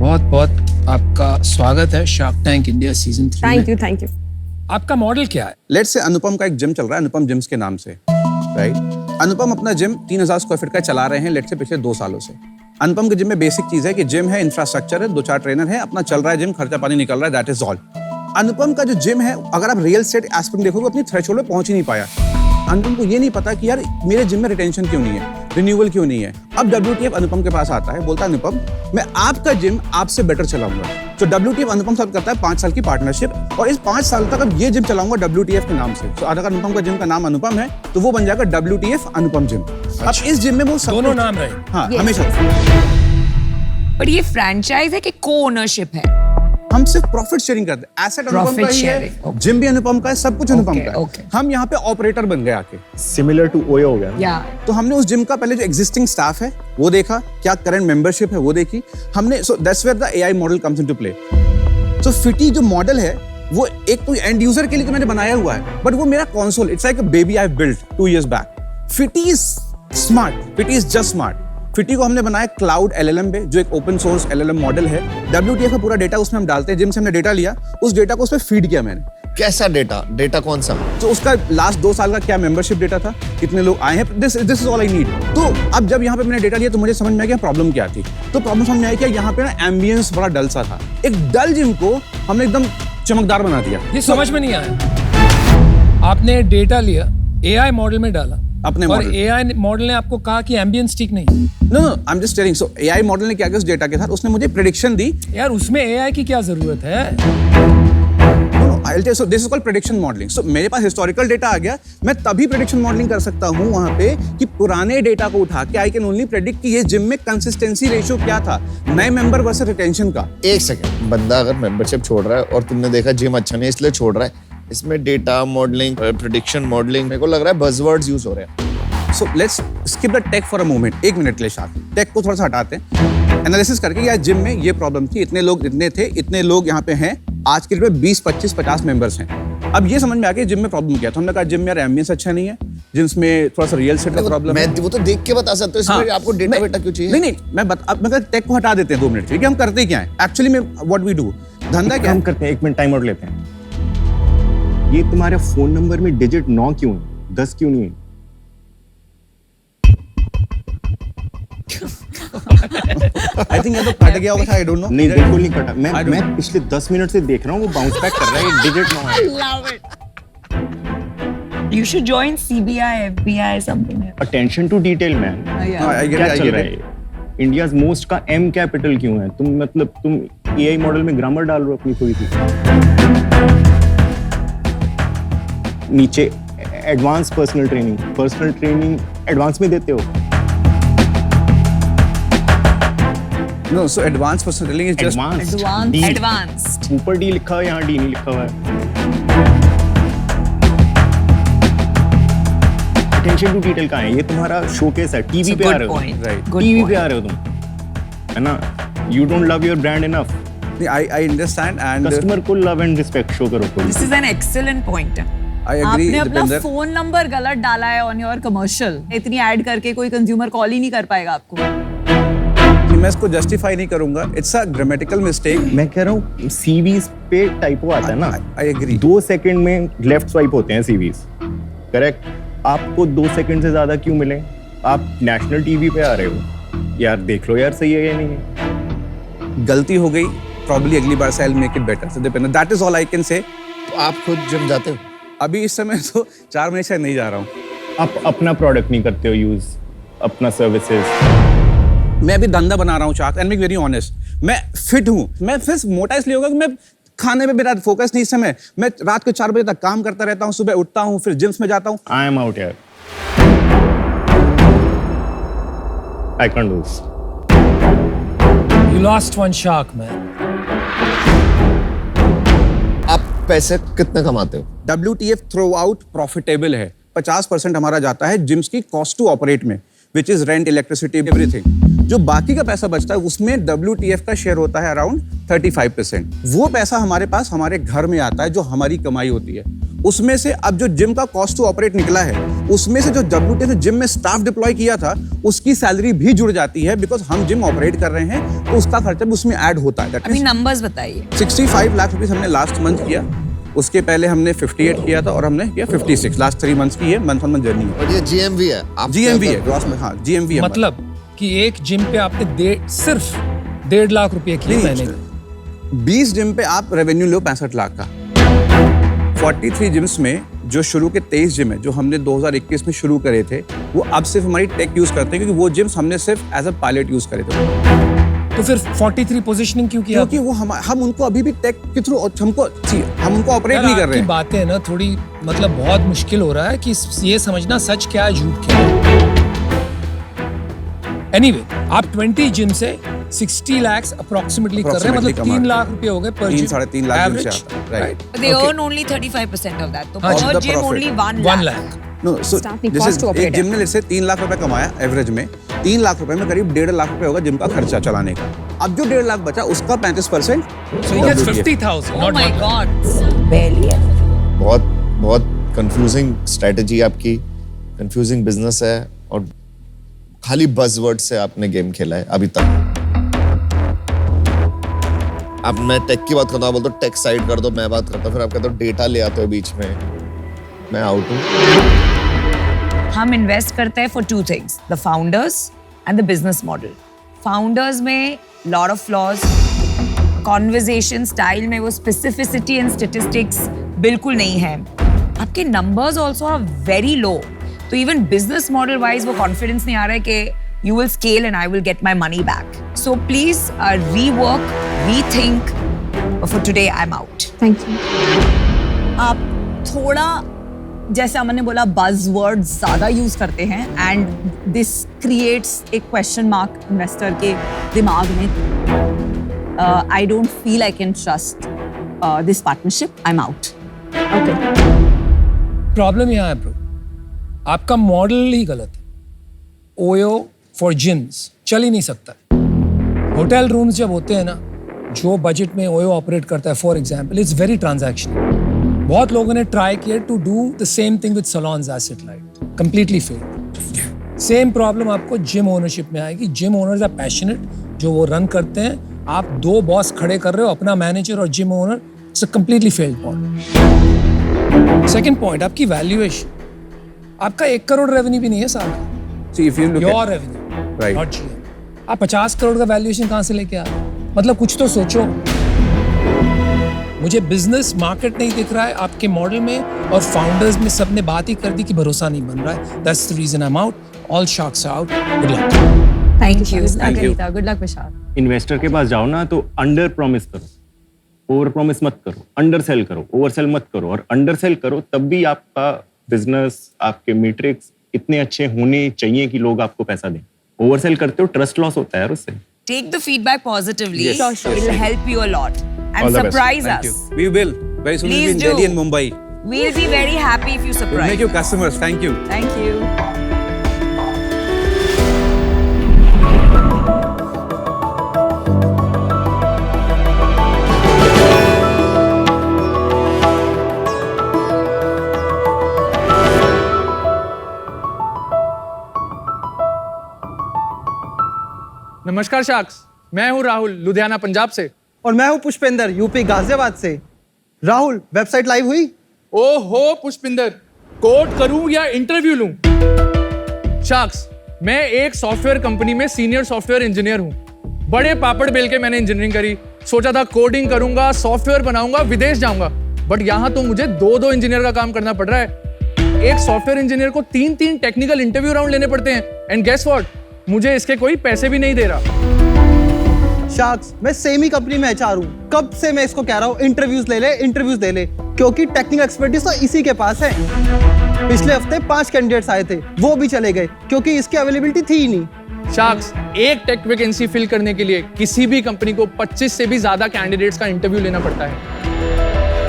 बहुत बहुत आपका स्वागत है shark tank India season 3 thank you आपका मॉडल क्या है लेट्स से अनुपम का एक जिम चल रहा है अनुपम जिम्स के नाम से राइट अनुपम अपना जिम 3000 स्क्वायर फीट का चला रहे हैं लेट्स से पिछले 2 सालों से अनुपम के जिम में बेसिक चीज है कि जिम है इंफ्रास्ट्रक्चर है 2-4 ट्रेनर है अपना चल रहा है जिम खर्चा पानी निकल रहा है दैट इज ऑल अनुपम का जो जिम है अगर आप रियल एस्टेट एस्पेक्ट देखोगे अपनी थ्रेशोल्ड पे पहुंच ही नहीं पाया अनुपम को ये नहीं पता कि यार मेरे जिम में रिटेंशन क्यों नहीं है रिन्यूअल क्यों नहीं है अब WTF अनुपम के पास आता है बोलता है अनुपम मैं आपका जिम आपसे बेटर चलाऊंगा तो WTF अनुपम साथ करता है 5 साल की पार्टनरशिप और इस 5 साल तक अब ये जिम चलाऊंगा WTF के नाम से तो अगर अनुपम का जिम का नाम अनुपम है तो वो बन जाएगा WTF अनुपम जिम अब इस जिम में वो सब दोनों नाम रहे हाँ Yes. हमेशा बट ये फ्रैंचाइज है कि को ओनरशिप है हम सिर्फ प्रॉफिट शेयरिंग करते हैं एसेट अनुपम Profit का ही है sharing, okay. जिम भी अनुपम का है सब कुछ अनुपम Okay, का है okay. हम यहाँ पे ऑपरेटर बन गए आके Similar to OYO हो गया ना? या तो हमने उस जिम का पहले जो एग्जिस्टिंग स्टाफ है वो देखा क्या करंट मेंबरशिप है वो देखी हमने so that's where the AI model comes into play so Fitty जो मॉडल है वो एक तो एंड यूजर के लिए तो मैंने बनाया हुआ है, बट वो मेरा console, it's like a baby I built 2 years back. फिटी इज स्मार्ट, फिटी इज जस्ट स्मार्ट. फिटी को हमने बनाया क्लाउड LLM पे, जो एक ओपन सोर्स LLM मॉडल है. WTF का पूरा डेटा उसमें हम डालते हैं. जिम से हमने डेटा लिया, उस डेटा को उस पर फीड किया मैंने. कैसा डेटा? डेटा कौन सा? तो उसका लास्ट 2 साल का क्या मेंबरशिप डेटा था, कितने लोग आए हैं, this is all I need. तो अब जब यहाँ पे मैंने डेटा लिया तो मुझे समझ में आया कि प्रॉब्लम क्या थी. तो प्रॉब्लम समझ में आया कि यहाँ पे ना एम्बियंस बड़ा डल सा था. एक डल जिम को हमने एकदम चमकदार बना दिया. ये समझ में नहीं आया. आपने डेटा लिया, AI मॉडल में डाला, अपने और मॉडल. AI मॉडल ने आपको कहा कि एम्बियंस ठीक नहीं. No I am just telling. So AI model ने क्या किया उस डेटा के साथ, उसने मुझे प्रेडिक्शन दी. यार उसमें AI की क्या जरूरत है? I'll tell you, so this is called prediction modeling. So मेरे पास historical data आ गया, मैं तभी prediction modeling कर सकता हूँ वहाँ पे कि पुराने डेटा को उठा के I can only predict कि ये जिम में consistency ratio क्या था, नए member versus retention का. एक सेकंड, बंदा अगर मेंबरशिप छोड़ रहा है और तुमने देखा जिम अच्छा नहीं इसलिए छोड़ रहा है, इसमें डेटा मॉडलिंग, प्रेडिक्शन मॉडलिंग, मेरे को लग रहा है बज़वर्ड्स यूज हो रहे हैं. So let's skip the tech for a moment. 1 minute के लिए शायद टेक को थोड़ा सा हटाते हैं. एनालिसिस करके यार जिम में ये प्रॉब्लम थी, इतने लोग इतने थे, इतने लोग यहाँ पे हैं, आज के डेट में 20, 25, 50 मेंबर्स हैं. अब ये समझ में आ गया जिम में प्रॉब्लम क्या. तो हमने कहा जिम में यार एम्बियंस अच्छा नहीं है, जिम्स में थोड़ा सा रियल एस्टेट का प्रॉब्लम है. मैं वो तो देख के बता सकता हूँ, इसमें आपको डेटा वेटा क्यों चाहिए? नहीं मैं टेक को हटा देते हैं 2 मिनट. ठीक है, हम करते क्या है एक्चुअली में, व्हाट वी डू, धंधा क्या हम करते हैं. 1 मिनट टाइम आउट लेते हैं. ये तुम्हारे फोन नंबर में डिजिट 9 क्यों है, 10 क्यों नहीं है? आई थिंक ये तो कट गया होगा, आई डोंट नो. नहीं, बिल्कुल नहीं कटा. मैं पिछले 10 मिनट से देख रहा हूँ वो बाउंस बैक कर रहा है. ये डिजिट 9 है. Love it. You should join CBI, FBI, something. Attention to detail man. क्या चल रहा है? इंडियाज मोस्ट का M कैपिटल क्यों है? तुम मतलब तुम AI मॉडल में ग्रामर डाल रहे हो अपनी थोड़ी सी. नीचे एडवांस पर्सनल ट्रेनिंग एडवांस में देते हो. No, so advanced personal training is just Advanced. ऊपर D लिखा हुआ है, यहाँ D नहीं लिखा हुआ है. अटेंशन टू डिटेल कहाँ है? ये तुम्हारा शोकेस है. टीवी पे आ रहे हो, right. टीवी पे आ रहे हो तुम, है ना? You don't love your brand enough. I understand and customer को लव एंड रिस्पेक्ट शो करो. This is an excellent point. I agree. आपने अपना Dipender. फोन नंबर गलत डाला है ऑन योर कमर्शियल. इतनी ऐड करके कोई कंज्यूमर कॉल ही नहीं कर पाएगा आपको. मैं इसको जस्टिफाई नहीं करूंगा. It's a grammatical mistake. मैं कह रहा हूँ सीवीज पे टाइपो आता है ना. I agree. 2 सेकंड में लेफ्ट स्वाइप होते हैं सीवीज, करेक्ट? आपको 2 सेकंड से ज्यादा क्यों मिले? आप नेशनल टीवी पे आ रहे हो यार, देख लो यार सही है या नहीं है. गलती हो गई, प्रॉब्ली अगली बार से I will make it better. So depend, that is all I can say. तो आप खुद जिम जाते हो? अभी इस समय तो 4 महीने से नहीं जा रहा हूँ. आप अपना प्रोडक्ट नहीं करते हो यूज, अपना सर्विसेज. मैं अभी धंधा बना रहा हूँ चाक, एंड बी वेरी ऑनेस्ट. मैं फिट हूँ. मैं फिर मोटा इसलिए होगा कि मैं खाने पे मेरा फोकस नहीं. इस समय मैं रात को 4 बजे तक काम करता रहता हूँ, सुबह उठता हूँ, फिर जिम्स में जाता हूँ. आई एम आउट यार. I can't do this. You lost one shark, man. आप पैसे कितने कमाते हो? WTF थ्रो आउट प्रॉफिटेबल है. 50% हमारा जाता है जिम्स की कॉस्ट टू ऑपरेट में, which is rent, electricity, everything. जो बाकी का पैसा बचता है उसमें WTF का शेयर होता है अराउंड 35%. वो पैसा हमारे पास हमारे घर में आता है, जो हमारी कमाई होती है. उसमें से अब जो जिम का कॉस्ट टू ऑपरेट निकला है, उसमें से जो WTF जिम में स्टाफ डिप्लॉय किया था उसकी सैलरी भी जुड़ जाती है, बिकॉज हम जिम ऑपरेट कर रहे हैं तो उसका खर्चा भी उसमें ऐड होता है. अभी नंबर्स बताइए. 65 लाख रुपीस हमने लास्ट मंथ किया. उसके पहले हमने 58 किया था और हमने किया 56. लास्ट 3 मंथ्स की ये मंथ ऑन मंथ जर्नी है. और ये GMV है? GMV है ग्रॉस में. हाँ, GMV है. मतलब कि एक जिम पे आपने सिर्फ 1.5 लाख रुपए किए महीने का. 20 जिम पे आप रेवेन्यू लो 65 लाख का. 43 जिम्स में जो शुरू के 23 जिम है जो हमने 2021 में शुरू करे थे, वो अब सिर्फ हमारी टेक यूज करते हैं, क्योंकि वो जिम्स हमने सिर्फ एज अ पायलट यूज करे थे. तो फिर 43 पोजीशनिंग क्यों किया? क्योंकि वो हम उनको अभी भी टेक के थ्रू हम उनको ऑपरेट नहीं कर रहे हैं. बातें ना थोड़ी मतलब बहुत मुश्किल हो रहा है कि ये समझना सच क्या है झूठ क्या है. Anyway, आप 20 जिम से 60 lakhs अप्रोक्सीमेटली कर रहे हैं, मतलब 3 लाख रुपए हो गए पर जिम. 3.5 लाख जिम से आता है. Right. They earn only 35% of that. तो हाँ, per the gym profit. only 1 1 lakh. Lakh. No, so Staff ने this cost is to operate एक जिम ने जैसे 3 लाख रुपए कमाया एवरेज में, 3 लाख रुपए में करीब 1.5 लाख रुपए होगा जिम का खर्चा चलाने का. अब जो 1.5 लाख बचा उसका 35%। So he gets 50,000, Oh not my 1 God. Barely. बहुत बहुत कंफ्यूजिंग स्ट्रेटजी आपकी, कंफ्यूजिंग बिजनेस है और खाली बज़वर्ड से आपने गेम खेला है अभी तक। अब मैं टेक की बात करता हूँ, बोल तो टेक साइड कर दो, मैं बात करता हूँ, फिर आप कहते हो डेटा ले आते हो बीच में, मैं आउट हूँ। हम इन्वेस्ट करते हैं for 2 things, the founders and the business model. Founders में lot of flaws, conversation style में वो specificity and statistics बिल्कुल नहीं है. आपके numbers also are very low. तो even business model wise वो confidence नहीं आ रहा है कि you will scale and I will get my money back. So please rework, rethink. But for today I'm out. Thank you. आप थोड़ा जैसे अमन ने बोला बज़वर्ड्स ज़्यादा यूज़ करते हैं एंड दिस क्रिएट्स एक क्वेश्चन मार्क इन्वेस्टर के दिमाग में। I don't feel I can trust this partnership, I am out. Okay, problem यहाँ है ब्रो, आपका मॉडल ही गलत है। ओयो फॉर जिम्स चल ही नहीं सकता। होटल रूम्स जब होते हैं ना, जो बजट में ओयो ऑपरेट करता है, for example it's very transactional. बहुत लोगों ने ट्राई किया to do the same thing with salons asset light, completely fail. Same problem आपको जिम ओनरशिप में आएगी। जिम ओनर्स आर पैशनेट, जो वो रन करते हैं। आप 2 बॉस खड़े कर रहे हो, अपना मैनेजर और gym owner, it's a completely failed model. Second point, आपकी वैल्यूएशन। आपका 1 करोड़ रेवेन्यू भी नहीं है साल का। See, if you look your at- revenue, Right. Not GM. आप 50 करोड़ का वैल्यूएशन कहाँ से लेके आ रहे हो? मतलब कुछ तो सोचो। मुझे बिजनेस मार्केट नहीं दिख रहा है आपके मॉडल में, और फाउंडर्स में सबने बात ही कर दी कि भरोसा नहीं बन रहा है। That's the reason I am out. All sharks out. Good luck. Thank you. Good luck Vishal. Investor के पास जाओ ना तो अंडर प्रॉमिस करो, ओवर प्रॉमिस मत करो, अंडर सेल करो, ओवर सेल मत करो। और अंडर सेल करो तब भी आपका बिजनेस, आपके मैट्रिक्स इतने अच्छे होने चाहिए कि लोग आपको पैसा दें। ओवर सेल करते हो, ट्रस्ट लॉस होता है यार उससे। Take the feedback positively. Yes, Sure, sure. It'll help you a lot. All And the best. surprise Thank us. you. We will. Very soon we'll be in Please do. Delhi and Mumbai. We'll be very happy if you We'll surprise. make you customers. Thank you. Thank you. नमस्कार sharks, मैं हूँ राहुल, लुधियाना पंजाब से। और मैं हूं Pushpendra, UP Ghaziabad से। Rahul, website live हुई? ओहो पुष्पिंदर, कोड करूं या इंटरव्यू लूं? शार्क्स, मैं एक सॉफ्टवेयर कंपनी में सीनियर सॉफ्टवेयर इंजीनियर हूं। बड़े पापड़ बेल के मैंने इंजीनियरिंग करी। सोचा था कोडिंग करूंगा, सॉफ्टवेयर बनाऊंगा, विदेश जाऊंगा। बट यहाँ तो मुझे 2 इंजीनियर का काम करना पड़ रहा है। एक सॉफ्टवेयर इंजीनियर को 3 टेक्निकल इंटरव्यू राउंड लेने पड़ते हैं। एंड गेस व्हाट, मुझे इसके कोई पैसे भी नहीं दे रहा। शार्क्स, मैं सेम ही कंपनी में एचआर हूं। कब से मैं इसको कह रहा हूं इंटरव्यूज ले ले, क्योंकि टेक्निकल एक्सपर्टीज तो इसी के पास है। पिछले हफ्ते 5 कैंडिडेट्स आए थे, वो भी चले गए क्योंकि इसकी अवेलेबिलिटी थी ही नहीं। शार्क्स, एक टेक वैकेंसी फिल करने के लिए किसी भी कंपनी को 25 से भी ज्यादा कैंडिडेट्स का इंटरव्यू लेना पड़ता है।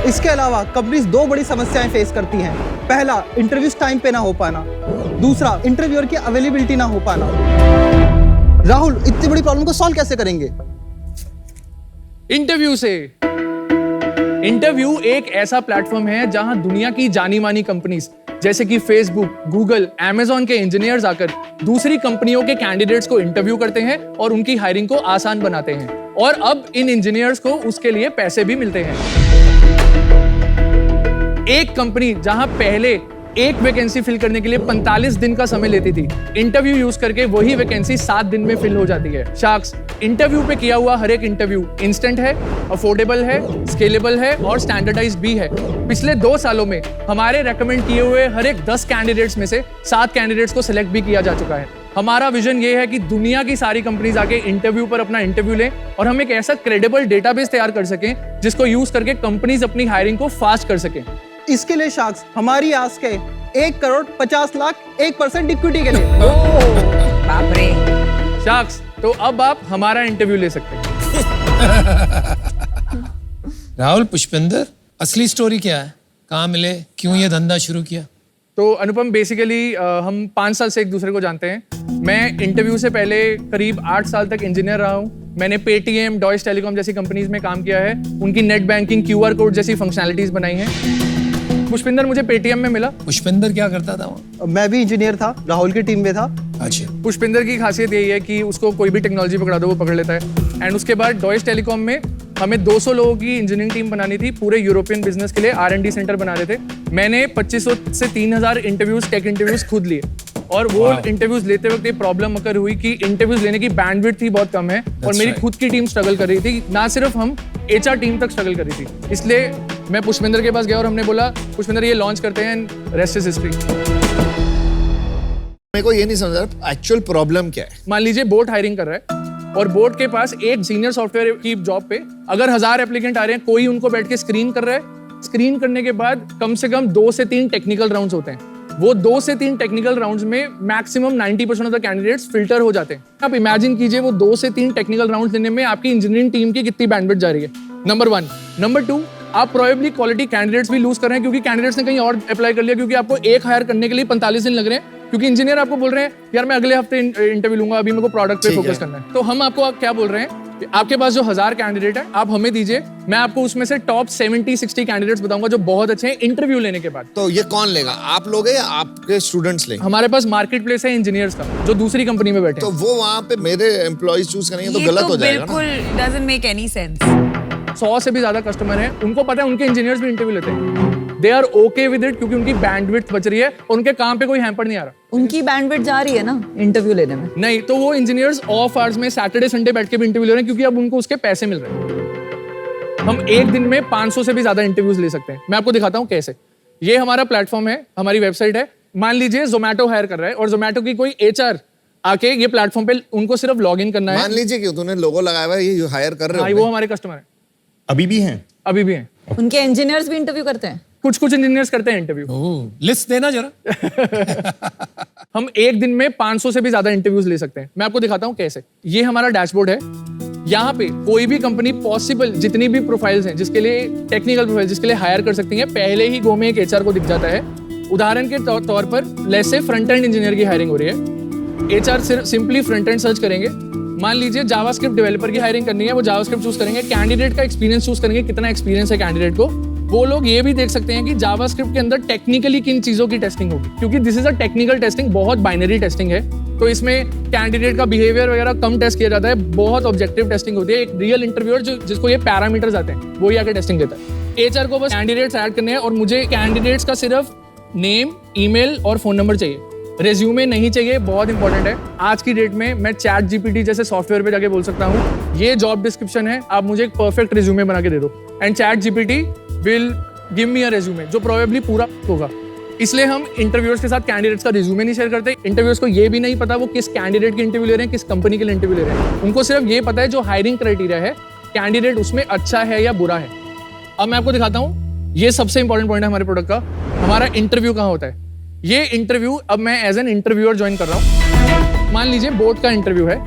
इसके अलावा कंपनीज 2 बड़ी समस्याएं फेस करती हैं। पहला, इंटरव्यूज टाइम पे ना हो पाना। दूसरा, इंटरव्यूअर की अवेलेबिलिटी ना हो पाना। राहुल, इतनी बड़ी प्रॉब्लम को सॉल्व कैसे करेंगे? इंटरव्यू से। इंटरव्यू एक ऐसा प्लेटफॉर्म है जहां दुनिया की जानी मानी कंपनीज जैसे कि फेसबुक, गूगल, अमेज़न के इंजीनियर्स आकर दूसरी कंपनियों के कैंडिडेट्स को इंटरव्यू करते हैं और उनकी हायरिंग को आसान बनाते हैं। और अब इन इंजीनियर्स को उसके लिए पैसे भी मिलते हैं। एक कंपनी जहां पहले एक वैकेंसी फिल करने के लिए 45 दिन का समय लेती थी, इंटरव्यू यूज करके वही वैकेंसी 7 दिन में फिल हो जाती है। शार्क्स, इंटरव्यू पे किया हुआ हर एक इंटरव्यू इंस्टेंट है, अफोर्डेबल है, स्केलेबल है और स्टैंडर्डाइज्ड भी है। पिछले 2 सालों में हमारे रेकमेंड किए हुए हर एक 10 कैंडिडेट्स में से 7 कैंडिडेट्स को सिलेक्ट भी किया जा चुका है। हमारा विजन ये है कि दुनिया की सारी कंपनीज आके इंटरव्यू पर अपना इंटरव्यू लें और हम एक ऐसा क्रेडिबल डेटाबेस तैयार कर सकें जिसको यूज करके कंपनीज अपनी हायरिंग को फास्ट कर सकें। इसके लिए शार्क्स हमारी आस्क है 1 करोड़ 50 लाख 1% इक्विटी के लिए। बाप रे। शार्क्स, तो अब आप हमारा इंटरव्यू ले सकते हैं। राहुल, पुष्पेंद्र, असली स्टोरी क्या है? कहाँ मिले, क्यों ये धंधा शुरू किया? तो अनुपम, बेसिकली हम 5 साल से एक दूसरे को जानते हैं। मैं इंटरव्यू से पहले करीब 8 साल तक इंजीनियर रहा हूँ। मैंने पेटीएम, डॉइश टेलीकॉम जैसी कंपनीज में काम किया है, उनकी नेट बैंकिंग, QR कोड जैसी फंक्शनैलिटीज बनाई हैं। पुष्पिंदर मुझे पेटीएम में मिला। पुष्पिंदर क्या करता था वहाँ? मैं भी इंजीनियर था, राहुल की टीम में था। अच्छा। पुष्पिंदर की खासियत यही है कि उसको कोई भी टेक्नोलॉजी पकड़ा दो वो पकड़ लेता है। एंड उसके बाद डॉइश टेलीकॉम में हमें 200 लोगों की इंजीनियरिंग टीम बनानी थी, पूरे यूरोपियन बिजनेस के लिए R&D सेंटर बना रहे थे। मैंने 2500 से 3000 इंटरव्यूज, टेक इंटरव्यूज खुद लिए। और वो इंटरव्यूज लेते वक्त ये प्रॉब्लम अकर हुई कि इंटरव्यूज लेने की बैंडविड्थ ही बहुत कम है और मेरी खुद की टीम स्ट्रगल कर रही थी, ना सिर्फ हम HR टीम तक स्ट्रगल कर रही थी। इसलिए मैं पुष्पिंदर के पास गया और हमने बोला पुष्पिंदर ये लॉन्च करते हैं, रेस्ट इज हिस्ट्री। मेरे को ये नहीं समझ रहा एक्चुअल प्रॉब्लम क्या है। मान लीजिए बोट हायरिंग कर रहा है और बोट के पास एक सीनियर सॉफ्टवेयर की जॉब पे अगर 1000 एप्लीकेंट आ रहे हैं, कोई उनको बैठ के स्क्रीन कर रहा है। स्क्रीन करने के बाद कम से कम 2 से 3 टेक्निकल राउंड्स होते हैं। वो 2 से 3 टेक्निकल राउंड्स में maximum 90% of the candidates filter हो जाते हैं। आप इमेजिन कीजिए वो 2 से 3 टेक्निकल राउंड्स लेने में आपकी इंजीनियरिंग टीम की कितनी बैंडविड्थ जा रही है। नंबर 1। नंबर 2, आप प्रोबेबली क्वालिटी कैंडिडेट्स भी लूज कर रहे हैं क्योंकि कैंडिडेट्स ने कहीं और अप्लाई कर लिया, क्योंकि आपको एक हायर करने के लिए 45 दिन लग रहे हैं, क्योंकि इंजीनियर आपको बोल रहे हैं यार मैं अगले हफ्ते इंटरव्यू लूंगा, अभी मेरे को प्रोडक्ट पे फोकस करना है। तो हम आपको क्या बोल रहे हैं, आपके पास जो 1000 कैंडिडेट है आप हमें दीजिए, मैं आपको उसमें से टॉप 70-60 कैंडिडेट्स बताऊंगा जो बहुत अच्छे हैं इंटरव्यू लेने के बाद। तो ये कौन लेगा, आप लोगे या आपके स्टूडेंट्स लेंगे? हमारे पास मार्केट प्लेस है इंजीनियर्स का जो दूसरी कंपनी में बैठे तो वो वहाँ पे मेरे एम्प्लॉइज चूज करेंगे तो गलत हो जाएगा ना। बिल्कुल doesn't make any sense. 100 से भी ज्यादा कस्टमर हैं, उनको पता है उनके इंजीनियर्स भी इंटरव्यू लेते हैं। They are okay with it क्योंकि उनकी बैंडविड्थ बच रही है और उनके काम पे कोई हैम्पर नहीं आ रहा। उनकी बैंडविड्थ जा रही है ना इंटरव्यू लेने में। नहीं तो वो इंजीनियर्स ऑफ आवर्स में सैटरडे संडे बैठ के भी इंटरव्यू ले रहे हैं क्योंकि अब उनको उसके पैसे मिल रहे हैं। हम एक दिन में 500 से भी ज्यादा इंटरव्यूज ले सकते हैं। मैं आपको दिखाता हूँ कैसे। ये हमारा प्लेटफॉर्म है, हमारी वेबसाइट है। मान लीजिए जोमैटो हायर कर रहा है और जोमैटो की कोई HR आके ये प्लेटफॉर्म पे उनको सिर्फ लॉग इन करना है। मान लीजिए कि तूने लोगो लगाया हुआ है, ये हायर कर रहे हाँ, हो, वो हमारे कस्टमर है, अभी भी हैं। अभी भी हैं। उनके इंजीनियर्स भी इंटरव्यू करते हैं। कुछ इंजीनियर्स करते हैं इंटरव्यू। लिस्ट देना जरा। हम एक दिन में 500 से भी ज्यादा इंटरव्यूज ले सकते हैं। मैं आपको दिखाता हूँ कैसे। ये हमारा डैशबोर्ड है। यहाँ पे कोई भी कंपनी पॉसिबल जितनी भी प्रोफाइल्स हैं जिसके लिए टेक्निकल प्रोफाइल जिसके लिए हायर कर सकती है, पहले ही गो में एक HR को दिख जाता है। उदाहरण के तौर पर let's say front end engineer की हायरिंग हो रही है। HR सिर्फ सिंपली फ्रंट एंड सर्च करेंगे। मान लीजिए जावास्क्रिप्ट डेवलपर की हायरिंग करनी है, वो जावास्क्रिप्ट चूज करेंगे। कैंडिडेट का एक्सपीरियंस चूज करेंगे, कितना एक्सपीरियंस है कैंडिडेट को। वो लोग ये भी देख सकते हैं कि जावास्क्रिप्ट के अंदर टेक्निकली किन चीजों की टेस्टिंग होगी, क्योंकि this is a technical testing, बहुत बाइनरी टेस्टिंग है। तो इसमें कैंडिडेट का बिहेवियर वगैरह कम टेस्ट किया जाता है, बहुत ऑब्जेक्टिव टेस्टिंग होती है। एक रियल इंटरव्यूअर जिसको ये पैरामीटर्स आते हैं वो ही आके टेस्टिंग देता है। HR को बस कैंडिडेट्स ऐड करने हैं और मुझे कैंडिडेट्स का सिर्फ नेम, ईमेल और फोन नंबर चाहिए। रेज्यूमे नहीं चाहिए, बहुत इंपॉर्टेंट है। आज की डेट में मैं ChatGPT जैसे सॉफ्टवेयर पे जाके बोल सकता हूँ ये जॉब डिस्क्रिप्शन है, आप मुझे एक परफेक्ट रेज्यूमे बना के दे दो, and ChatGPT will give me a resume जो प्रोबेबली पूरा होगा। इसलिए हम इंटरव्यूअर्स के साथ कैंडिडेट्स का रेज्यूमे नहीं शेयर करते। इंटरव्यूअर्स को ये भी नहीं पता वो किस कैंडिडेट की इंटरव्यू ले रहे हैं, किस कंपनी के लिए इंटरव्यू ले रहे हैं। उनको सिर्फ ये पता है जो हायरिंग क्राइटेरिया है, कैंडिडेट उसमें अच्छा है या बुरा है। अब मैं आपको दिखाता हूँ, ये सबसे इंपॉर्टेंट पॉइंट है हमारे प्रोडक्ट का। हमारा इंटरव्यू कहाँ होता है। ये इंटरव्यू अब मैं एज एन इंटरव्यूअर ज्वाइन कर रहा हूँ। मान लीजिए बोर्ड का इंटरव्यू है,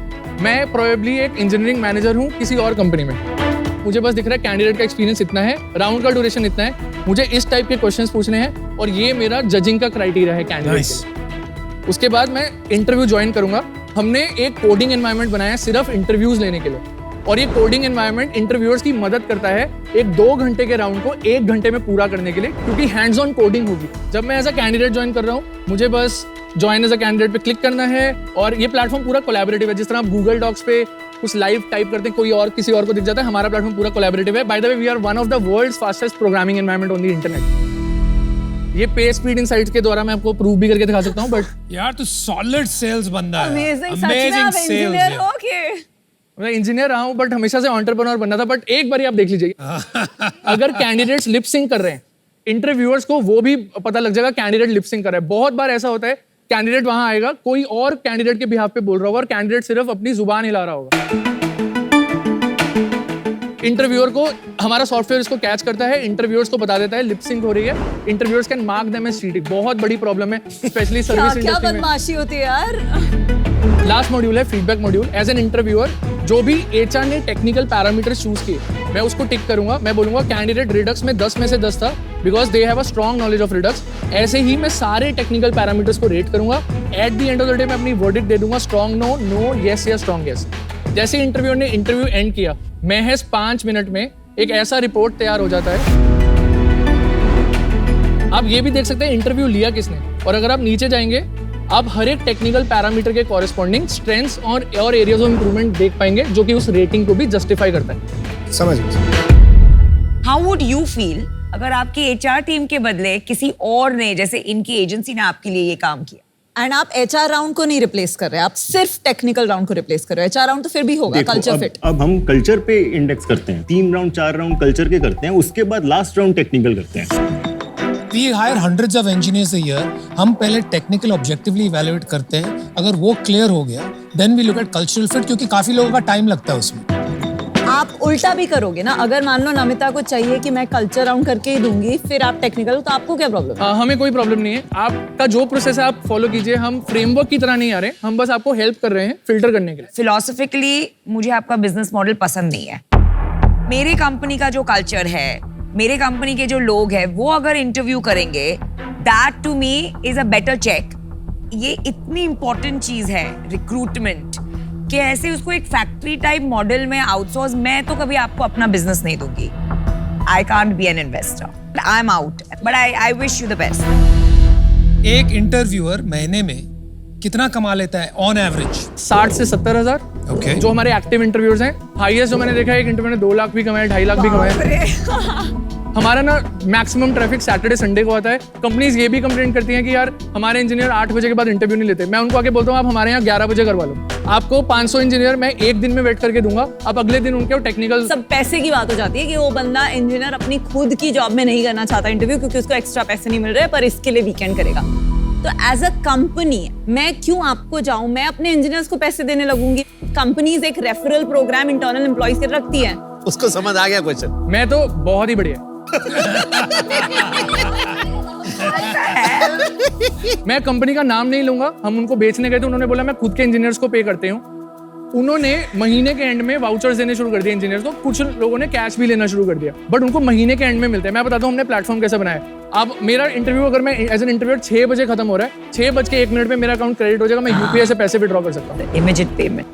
मैं प्रोबेबली एक इंजीनियरिंग मैनेजर हूँ किसी और कंपनी में। मुझे बस दिख रहा है कैंडिडेट का एक्सपीरियंस इतना है, राउंड का ड्यूरेशन इतना है, मुझे इस टाइप के क्वेश्चंस पूछने हैं और ये मेरा जजिंग का क्राइटेरिया है कैंडिडेट के। उसके बाद मैं इंटरव्यू ज्वाइन करूंगा। हमने एक कोडिंग एनवायरनमेंट बनाया सिर्फ इंटरव्यूज लेने के लिए, और ये कोडिंग एनवायरनमेंट इंटरव्यूअर्स की मदद करता है एक 2 घंटे के राउंड को 1 घंटे में पूरा करने के लिए, क्योंकि हैंड्स ऑन कोडिंग होगी। जब मैं एज अ कैंडिडेट ज्वाइन कर रहा हूँ, मुझे बस ज्वाइन एज अ कैंडिडेट पे क्लिक करना है, और ये प्लेटफॉर्म पूरा कोलैबोरेटिव है। जिस तरह आप गूगल डॉक्स पे कुछ लाइव टाइप करते हैं, कोई और किसी और को दिख जाता है, हमारा प्लेटफॉर्म पूरा कोलैबोरेटिव है। By the way we are one of the world's fastest programming environment on the internet. ये पे स्पीड इनसाइट्स के द्वारा मैं आपको प्रूव भी करके दिखा सकता हूँ। बट यार तू सॉलिड सेल्स बंदा है। अमेजिंग, सच में आप इंजीनियर हो के? मैं इंजीनियर रहा हूँ बट हमेशा से एंटरप्रेन्योर बनना था। बट एक बार आप देख लीजिए, अगर कैंडिडेट्स लिप सिंक कर रहे हैं, इंटरव्यूअर्स को वो भी पता लग जाएगा कैंडिडेट लिप सिंक कर रहा है। बहुत बार ऐसा होता है कैंडिडेट वहां आएगा, कोई और कैंडिडेट के बिहाफ पे बोल रहा होगा और कैंडिडेट सिर्फ अपनी जुबान हिला रहा होगा। इंटरव्यूअर को हमारा सॉफ्टवेयर इसको कैच करता है, इंटरव्यूअर्स को बता देता है लिप सिंक हो रही है। Interviewers can mark them as cheating. बहुत बड़ी प्रॉब्लम है स्पेशली सर्विस इंडस्ट्री में। क्या बदमाशी होती है यार। लास्ट मॉड्यूल है feedback module. As an interviewer जो भी HR ने टेक्निकल पैरामीटर्स चूज किए, मैं उसको टिक करूंगा। मैं बोलूंगा कैंडिडेट रिडक्स में 10 में से 10 था because they have a strong knowledge of Redux. ऐसे ही मैं सारे टेक्निकल पैरामीटर्स को रेट करूंगा। At the end of the day मैं अपनी वर्डिक्ट दे दूंगा, स्ट्रॉन्ग नो, नो, येस या स्ट्रॉन्ग येस। जैसे इंटरव्यू ने इंटरव्यू एंड किया, महज 5 मिनट में एक ऐसा रिपोर्ट तैयार हो जाता है। आप ये भी देख सकते हैं इंटरव्यू लिया किसने, और अगर आप नीचे जाएंगे आप हर एक टेक्निकल पैरामीटर के कॉरेस्पॉन्डिंग स्ट्रेंथ्स और एरियाज ऑफ इंप्रूवमेंट देख पाएंगे, जो कि उस रेटिंग को भी जस्टिफाई करता है। समझ गए। हाउ वुड यू फील अगर आपकी एचआर टीम के बदले किसी और ने, जैसे इनकी एजेंसी ने आपके लिए ये काम किया? एंड आप एचआर राउंड को नहीं रिप्लेस कर रहे, आप सिर्फ टेक्निकल राउंड को रिप्लेस कर रहे हो। एचआर राउंड तो फिर भी होगा, कल्चर फिट। अब हम कल्चर पे इंडेक्स करते हैं, 3 राउंड 4 राउंड कल्चर के करते हैं, उसके बाद लास्ट राउंड टेक्निकल करते हैं। We hire hundreds of engineers a year. हम पहले टेक्निकल ऑब्जेक्टिवली इवैल्यूएट करते हैं, अगर वो क्लियर हो गया then we look at cultural fit, क्योंकि काफी लोगों का टाइम लगता है उसमें। आप उल्टा भी करोगे ना, अगर मान लो नमिता को चाहिए कि मैं कल्चर राउंड करके ही दूंगी, फिर आप टेक्निकल, तो आपको क्या प्रॉब्लम है? हमें कोई प्रॉब्लम नहीं है, आपका जो प्रोसेस है आप फॉलो कीजिए। हम फ्रेमवर्क की तरह नहीं आ रहे, हम बस आपको हेल्प कर रहे हैं फिल्टर करने के लिए। फिलोसफिकली मुझे आपका बिजनेस मॉडल पसंद नहीं है। मेरे कंपनी का जो कल्चर है, मेरे कंपनी के जो लोग हैं, वो अगर इंटरव्यू करेंगे, that to me is a better check. ये इतनी इंपॉर्टेंट चीज है रिक्रूटमेंट, कि ऐसे उसको एक फैक्ट्री टाइप मॉडल में आउटसोर्स, मैं तो कभी आपको अपना बिजनेस नहीं दूंगी। I can't be an investor, I am out, but I wish you the best. एक इंटरव्यूअर महीने में कितना कमा लेता है ऑन एवरेज? 60 से 70 हजार। Okay. जो हमारे एक्टिव इंटरव्यूअर्स हैं, हाईएस्ट जो मैंने देखा है, एक इंटरव्यू ने 2 लाख भी कमाए, 2.5 लाख भी कमाए। हमारा ना मैक्सिमम ट्रैफिक सैटरडे संडे को आता है। कंपनीज ये भी कंप्लेंट करती हैं कि यार हमारे इंजीनियर 8 बजे के बाद इंटरव्यू नहीं लेते। मैं उनको आके बोलता हूँ आप हमारे यहाँ 11 बजे करवा लो। आपको 500 इंजीनियर मैं एक दिन में वेट करके दूंगा, आप अगले दिन उनके टेक्निकल। सब पैसे की बात हो जाती है कि वो बंदा इंजीनियर अपनी खुद की जॉब में नहीं करना चाहता इंटरव्यू, क्योंकि उसको एक्स्ट्रा पैसे नहीं मिल रहे, पर इसके लिए वीकेंड करेगा। तो एज अ कंपनी मैं क्यों आपको जाऊं, मैं अपने इंजीनियर्स को पैसे देने लगूंगी। कंपनीज एक रेफरल प्रोग्राम इंटरनल एम्प्लॉइज के रखती है। उसको समझ आ गया क्वेश्चन। मैं तो बहुत ही बढ़िया। मैं कंपनी का नाम नहीं लूंगा, हम उनको बेचने गए थे, उन्होंने बोला मैं खुद के इंजीनियर्स को पे करते हूँ। उन्होंने महीने के एंड में वाउचर्स देने शुरू कर दिए इंजीनियर्स को। कुछ लोगों ने कैश भी लेना शुरू कर दिया, बट उनको महीने के एंड में मिलते हैं। मैं बताता हूँ हमने प्लेटफॉर्म कैसे बनाया। अब मेरा इंटरव्यू, अगर मैं एज एन इंटरव्यूअर 6 बजे खत्म हो रहा है, 6:01 में मेरा अकाउंट क्रेडिट हो जाएगा, मैं यूपीआई से पैसे विड्रॉ कर सकता हूँ। Immediate payment.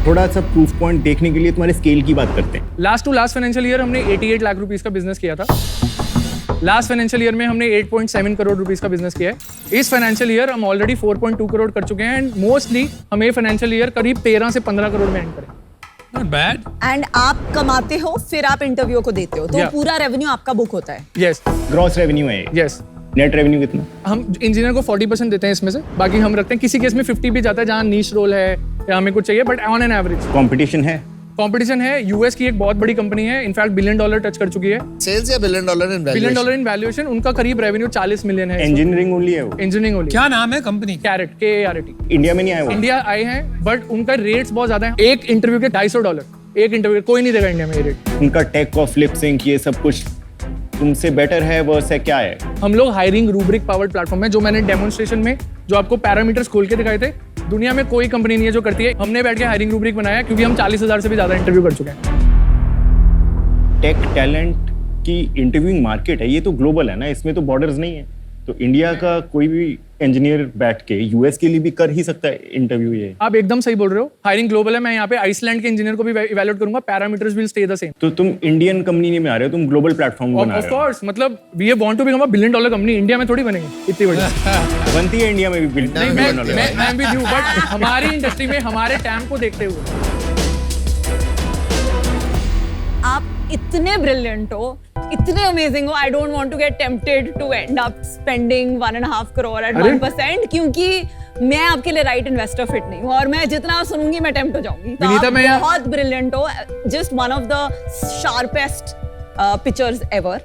थोड़ा सा प्रूफ पॉइंट देखने के लिए तुम्हारे स्केल की बात करते हैं। Last to last financial year हमने 88 लाख रुपीस का बिजनेस किया था। लास्ट फाइनेंशियल ईयर में हमने 8.7 करोड़ रुपीस का बिजनेस किया है। इस फाइनेंशियल ईयर हम ऑलरेडी 4.2 करोड़ कर चुके हैं, एंड मोस्टली हम ये फाइनेंशियल ईयर करीब 13 से 15 करोड़ में एंड करें। Not bad. एंड आप कमाते हो, फिर आप इंटरव्यू को देते हो, तो Yeah. पूरा रेवेन्यू आपका बुक होता है। यस ग्रॉस रेवेन्यू है, यस। नेट रेवेन्यू कितना? हम इंजीनियर को 40% देते हैं इसमें से, बाकी हम रखते हैं। किसी केस में 50 भी जाता है जहाँ नीश रोल है या हमें कुछ चाहिए, but on an average. Competition है? कंपटीशन है। यूएस की एक बहुत बड़ी कंपनी है, इनफैक्ट $1 बिलियन टच कर चुकी है। सेल्स या $1 billion in $1 billion in valuation. उनका करीब रेवेन्यू 40 मिलियन है। इंजीनियरिंग ओनली है वो? Engineering only. क्या नाम है कंपनी? Carat, KART। इंडिया में नहीं आया वो? इंडिया आए हैं, बट उनका रेट्स बहुत ज्यादा है। एक इंटरव्यू के $250, एक इंटरव्यू कोई नहीं देगा इंडिया में ये रेट। उनका टेक ऑफ लिप सिंक ये सब कुछ तुमसे बेटर है, वर्स है, क्या है? हम लोग हायरिंग रूब्रिक पावर्ड प्लेटफॉर्म है, जो मैंने डेमोन्स्ट्रेशन में जो आपको पैरामीटर्स खोल के दिखाए थे, दुनिया में कोई कंपनी नहीं है जो करती है। हमने बैठ के हायरिंग रूब्रिक बनाया, क्योंकि हम 40,000 से भी ज्यादा इंटरव्यू कर चुके हैं। टेक टैलेंट की इंटरव्यूइंग मार्केट है, ये तो ग्लोबल है ना, इसमें तो बॉर्डर्स नहीं है। तो इंडिया का कोई भी इंजीनियर बैठ के यूएस के लिए भी कर ही सकता है इंटरव्यू। ये आप एकदम सही बोल रहे हो, हायरिंग ग्लोबल है। मैं यहाँ पे आइसलैंड के इंजीनियर को भी इवैल्यूएट करूंगा, parameters will stay the same. तो तुम इंडियन कंपनी में आ रहे हो, तुम ग्लोबल प्लेटफॉर्म बना ऑफ रहे हो। कोर्स, मतलब we want to become a $1 billion company. India में थोड़ी बनेंगे इतनी बड़ी। बनती है इंडिया में भी नहीं, मैं विद यू, बट हमारी इंडस्ट्री में हमारे टैम को देखते हुए। आप इतने ब्रिलियंट हो, इतने अमेजिंग हो, I don't want to get tempted to end up spending 1.5 crore at 1%, क्योंकि मैं आपके लिए राइट इन्वेस्टर फिट नहीं हूँ, और मैं जितना सुनूंगी मैं टेम्प्ट हो जाऊंगी। तो विनीता, आप मैं बहुत ब्रिलियंट हो, just one of the sharpest pictures ever,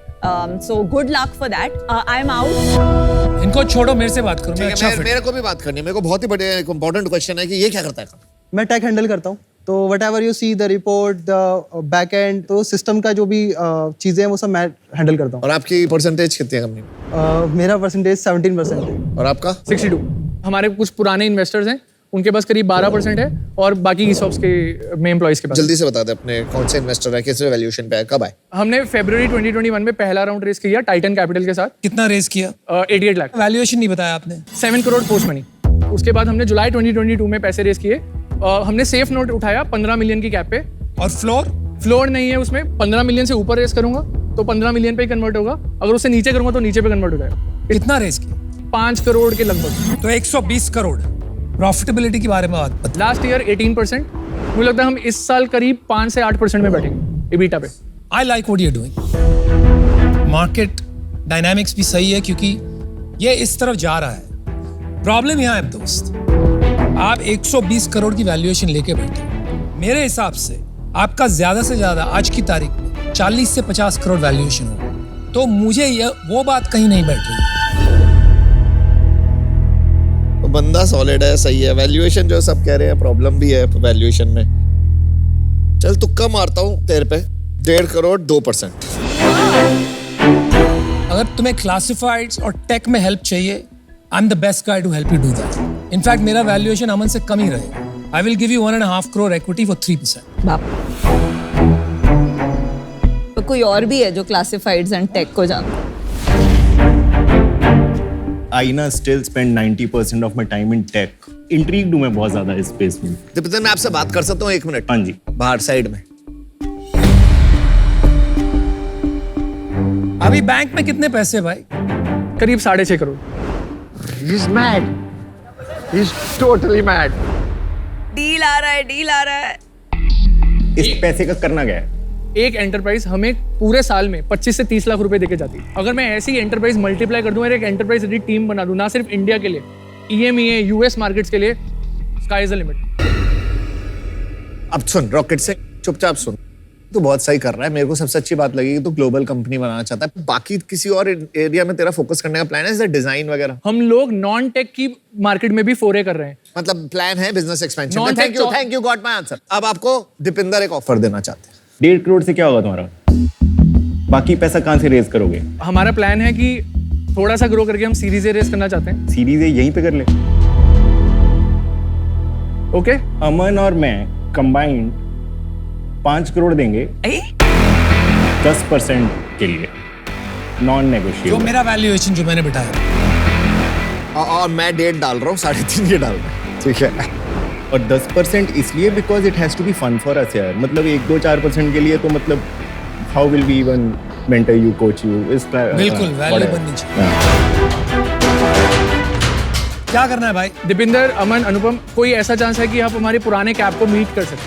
so good luck for that. I am out. इनको छोड़ो, मेरे से बात करो। मैं अच्छा मेरे को भी बात करनी है। मेरे को बहुत ही बड़े इंपॉर्टेंट क्वेश्चन है कि ये क्या करता है? मैं टेक हैंडल करता हूँ, तो what ever you see the report, the back and, तो सिस्टम का जो भी चीज़ें हैं वो सब मैं हैंडल करता हूँ। और आपकी परसेंटेज कितनी है कंपनी में? मेरा परसेंटेज 17% है। और आपका? 62। हमारे कुछ पुराने इन्वेस्टर्स हैं, उनके पास करीब 12% है, और बाकी ESOPs के में एम्प्लॉइज के पास। जल्दी से बता दे अपने कौन से इन्वेस्टर है, किस वैल्यूएशन पे है, कब आए? हमने फरवरी 2021 में पहला राउंड रेस किया टाइटन कैपिटल के साथ। कितना रेस किया? 88 लाख। वैल्यूएशन नहीं बताया आपने। 7 करोड़ पोस्ट मनी। उसके बाद हमने जुलाई 2022 में पैसे रेस किए, हमने सेफ नोट उठाया 15 मिलियन की कैप पे। और फ्लोर नहीं है उसमें, 15 मिलियन से ऊपर रेस करूंगा तो 15 मिलियन पे ही कन्वर्ट होगा, अगर उससे नीचे करूंगा तो नीचे पे कन्वर्ट हो जाएगा। कितना रेस किया? 5 करोड़ के लगभग। तो 120 करोड़। प्रॉफिटेबिलिटी के बारे में बात बता। लास्ट ईयर 18%, मुझे लगता है हम इस साल करीब 5 से 8% में बैठेंगे EBITDA पे। I like what you are doing. Market dynamics भी सही है क्योंकि ये इस तरफ जा रहा है। प्रॉब्लम यहाँ है दोस्त, आप 120 करोड़ की वैल्यूएशन लेके बैठे। मेरे हिसाब से आपका ज्यादा से ज्यादा आज की तारीख में 40 से 50 करोड़ वैल्यूएशन होगा, तो मुझे वो बात कहीं नहीं बैठ रही। तो बंदा सॉलिड है, सही है। वैल्यूएशन जो सब कह रहे हैं प्रॉब्लम भी है वैल्यूएशन में। चल तुक्का मारता हूँ तेरे पे, 1.5 करोड़ 2%। अगर तुम्हें क्लासिफाइड्स और टेक में हेल्प चाहिए, I am the best guy to help you do that. In fact मेरा वैल्यूएशन अमन से कम ही रहेगा। I will give you 1.5 crore equity for 3%। बाप। तो कोई और भी है जो क्लासिफाइड्स एंड टेक को जानता है? I ना still spend 90% of my time in tech. Intrigued हूँ मैं बहुत ज्यादा इस स्पेस में। दीपिंदर, मैं आपसे बात कर सकता हूँ 1 मिनट? हाँ जी। बाहर साइड में। अभी बैंक में कितने पैसे भाई? करीब 6.5 crore. He's mad. He's totally mad. Deal आ रहा है। इस पैसे का करना क्या है? एक एंटरप्राइज हमें पूरे साल में 25 से 30 लाख रुपए देके जाती है। अगर मैं ऐसी एंटरप्राइज मल्टीप्लाई कर दूं और एक एंटरप्राइज रेडी टीम बना दूं, ना सिर्फ इंडिया के लिए, EMEA US मार्केट्स के लिए, स्काई इज द लिमिट। अब सुन, रॉकेट से चुपचाप सुन। तू बहुत सही कर रहा है। मेरे को सबसे अच्छी बात लगी कि तू ग्लोबल कंपनी बनाना चाहता है। बाकी किसी और एरिया में तेरा फोकस करने का प्लान है, जैसे डिजाइन वगैरह? हम लोग नॉन टेक की मार्केट में भी फोरे कर रहे हैं। मतलब प्लान है business expansion. Non-tech thank you got my answer. अब आपको दीपिंदर एक ऑफर देना चाहते हैं। 1.5 करोड़ से क्या होगा तुम्हारा? बाकी पैसा कहाँ से रेज करोगे? हमारा प्लान है कि थोड़ा सा ग्रो करके हम सीरीज ए रेस करना चाहते हैं। सीरीज ए यहीं पे कर ले। ओके? अमन और मैं कंबाइंड 5 करोड़ देंगे 10% के लिए, नॉन जो नेगोशिएबल। मेरा वैल्यूएशन जो मैंने बिठाया। और मैं 1.5 डाल रहा हूँ, 3.5 ये डाल रहा हूँ। ठीक है। और 10% इसलिए because it has to be fun for us यार। मतलब 1-2-4% के लिए तो मतलब how will we even mentor you, coach you? इस बिल्कुल वैल्यू बननी चाहिए। क्या करना है भाई? दीपिंदर, अमन, अनुपम, कोई ऐसा चांस है कि आप हमारे पुराने कैप को मीट कर सकते?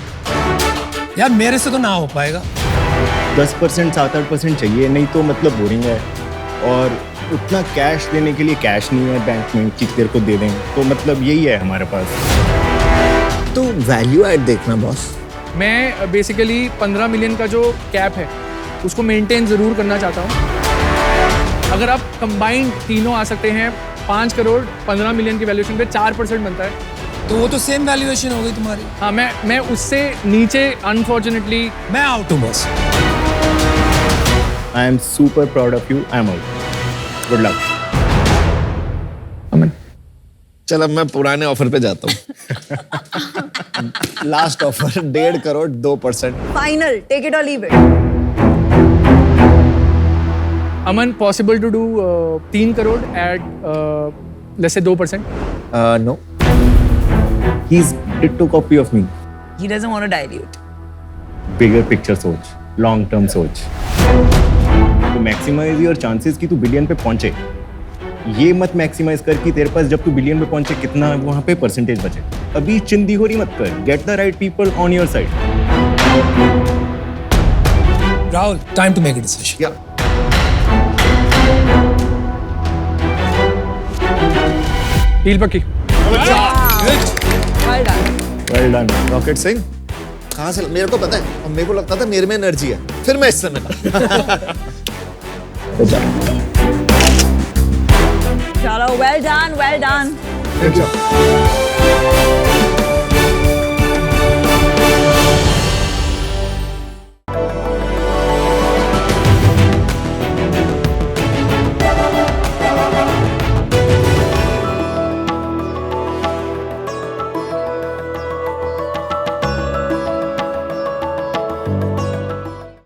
यार मेरे से तो ना हो पाएगा। 10% 7-8% चाहिए, नहीं तो मतलब बोरिंग है। और उतना कैश देने के लिए कैश नहीं है बैंक में कि तेरे को दे दें, तो मतलब यही है हमारे पास। तो वैल्यू ऐड देखना बॉस। मैं बेसिकली 15 मिलियन का जो कैप है उसको मेंटेन जरूर करना चाहता हूँ। अगर आप कंबाइंड तीनों आ सकते हैं 5 करोड़ 15 मिलियन की वैल्यूएशन पे 4% बनता है, तो वो तो सेम वैल्यूएशन हो गई तुम्हारी। हाँ, मैं उससे नीचे अनफॉर्चुनेटली मैं आउट हूँ बस। I am super proud of you. I am out. Good luck Aman. चल अब मैं पुराने ऑफर पे जाता हूँ। Last offer 1.5 crore 2%। Final, take it और leave it. Aman, possible to do 3 crore at let's say 2%? No. He is ditto copy of me. He doesn't want to dilute. Bigger picture सोच, long term सोच। तो मैक्सिमाइज योर चांसेस कि तू billion पे पहुंचे। ये मत मैक्सिमाइज कर कि तेरे पास जब तू बिलियन पे पहुंचे कितना वहां पे परसेंटेज बचे। अभी चिंदीहोरी मत कर। Get the right people on your side. Rahul, time to make a decision. या डील पक्की। Well done. रॉकेट सिंह कहाँ से? मेरे को पता है, और मेरे को लगता था मेरे में एनर्जी है, फिर मैं इससे मिला। चलो, well done, well done. Good job.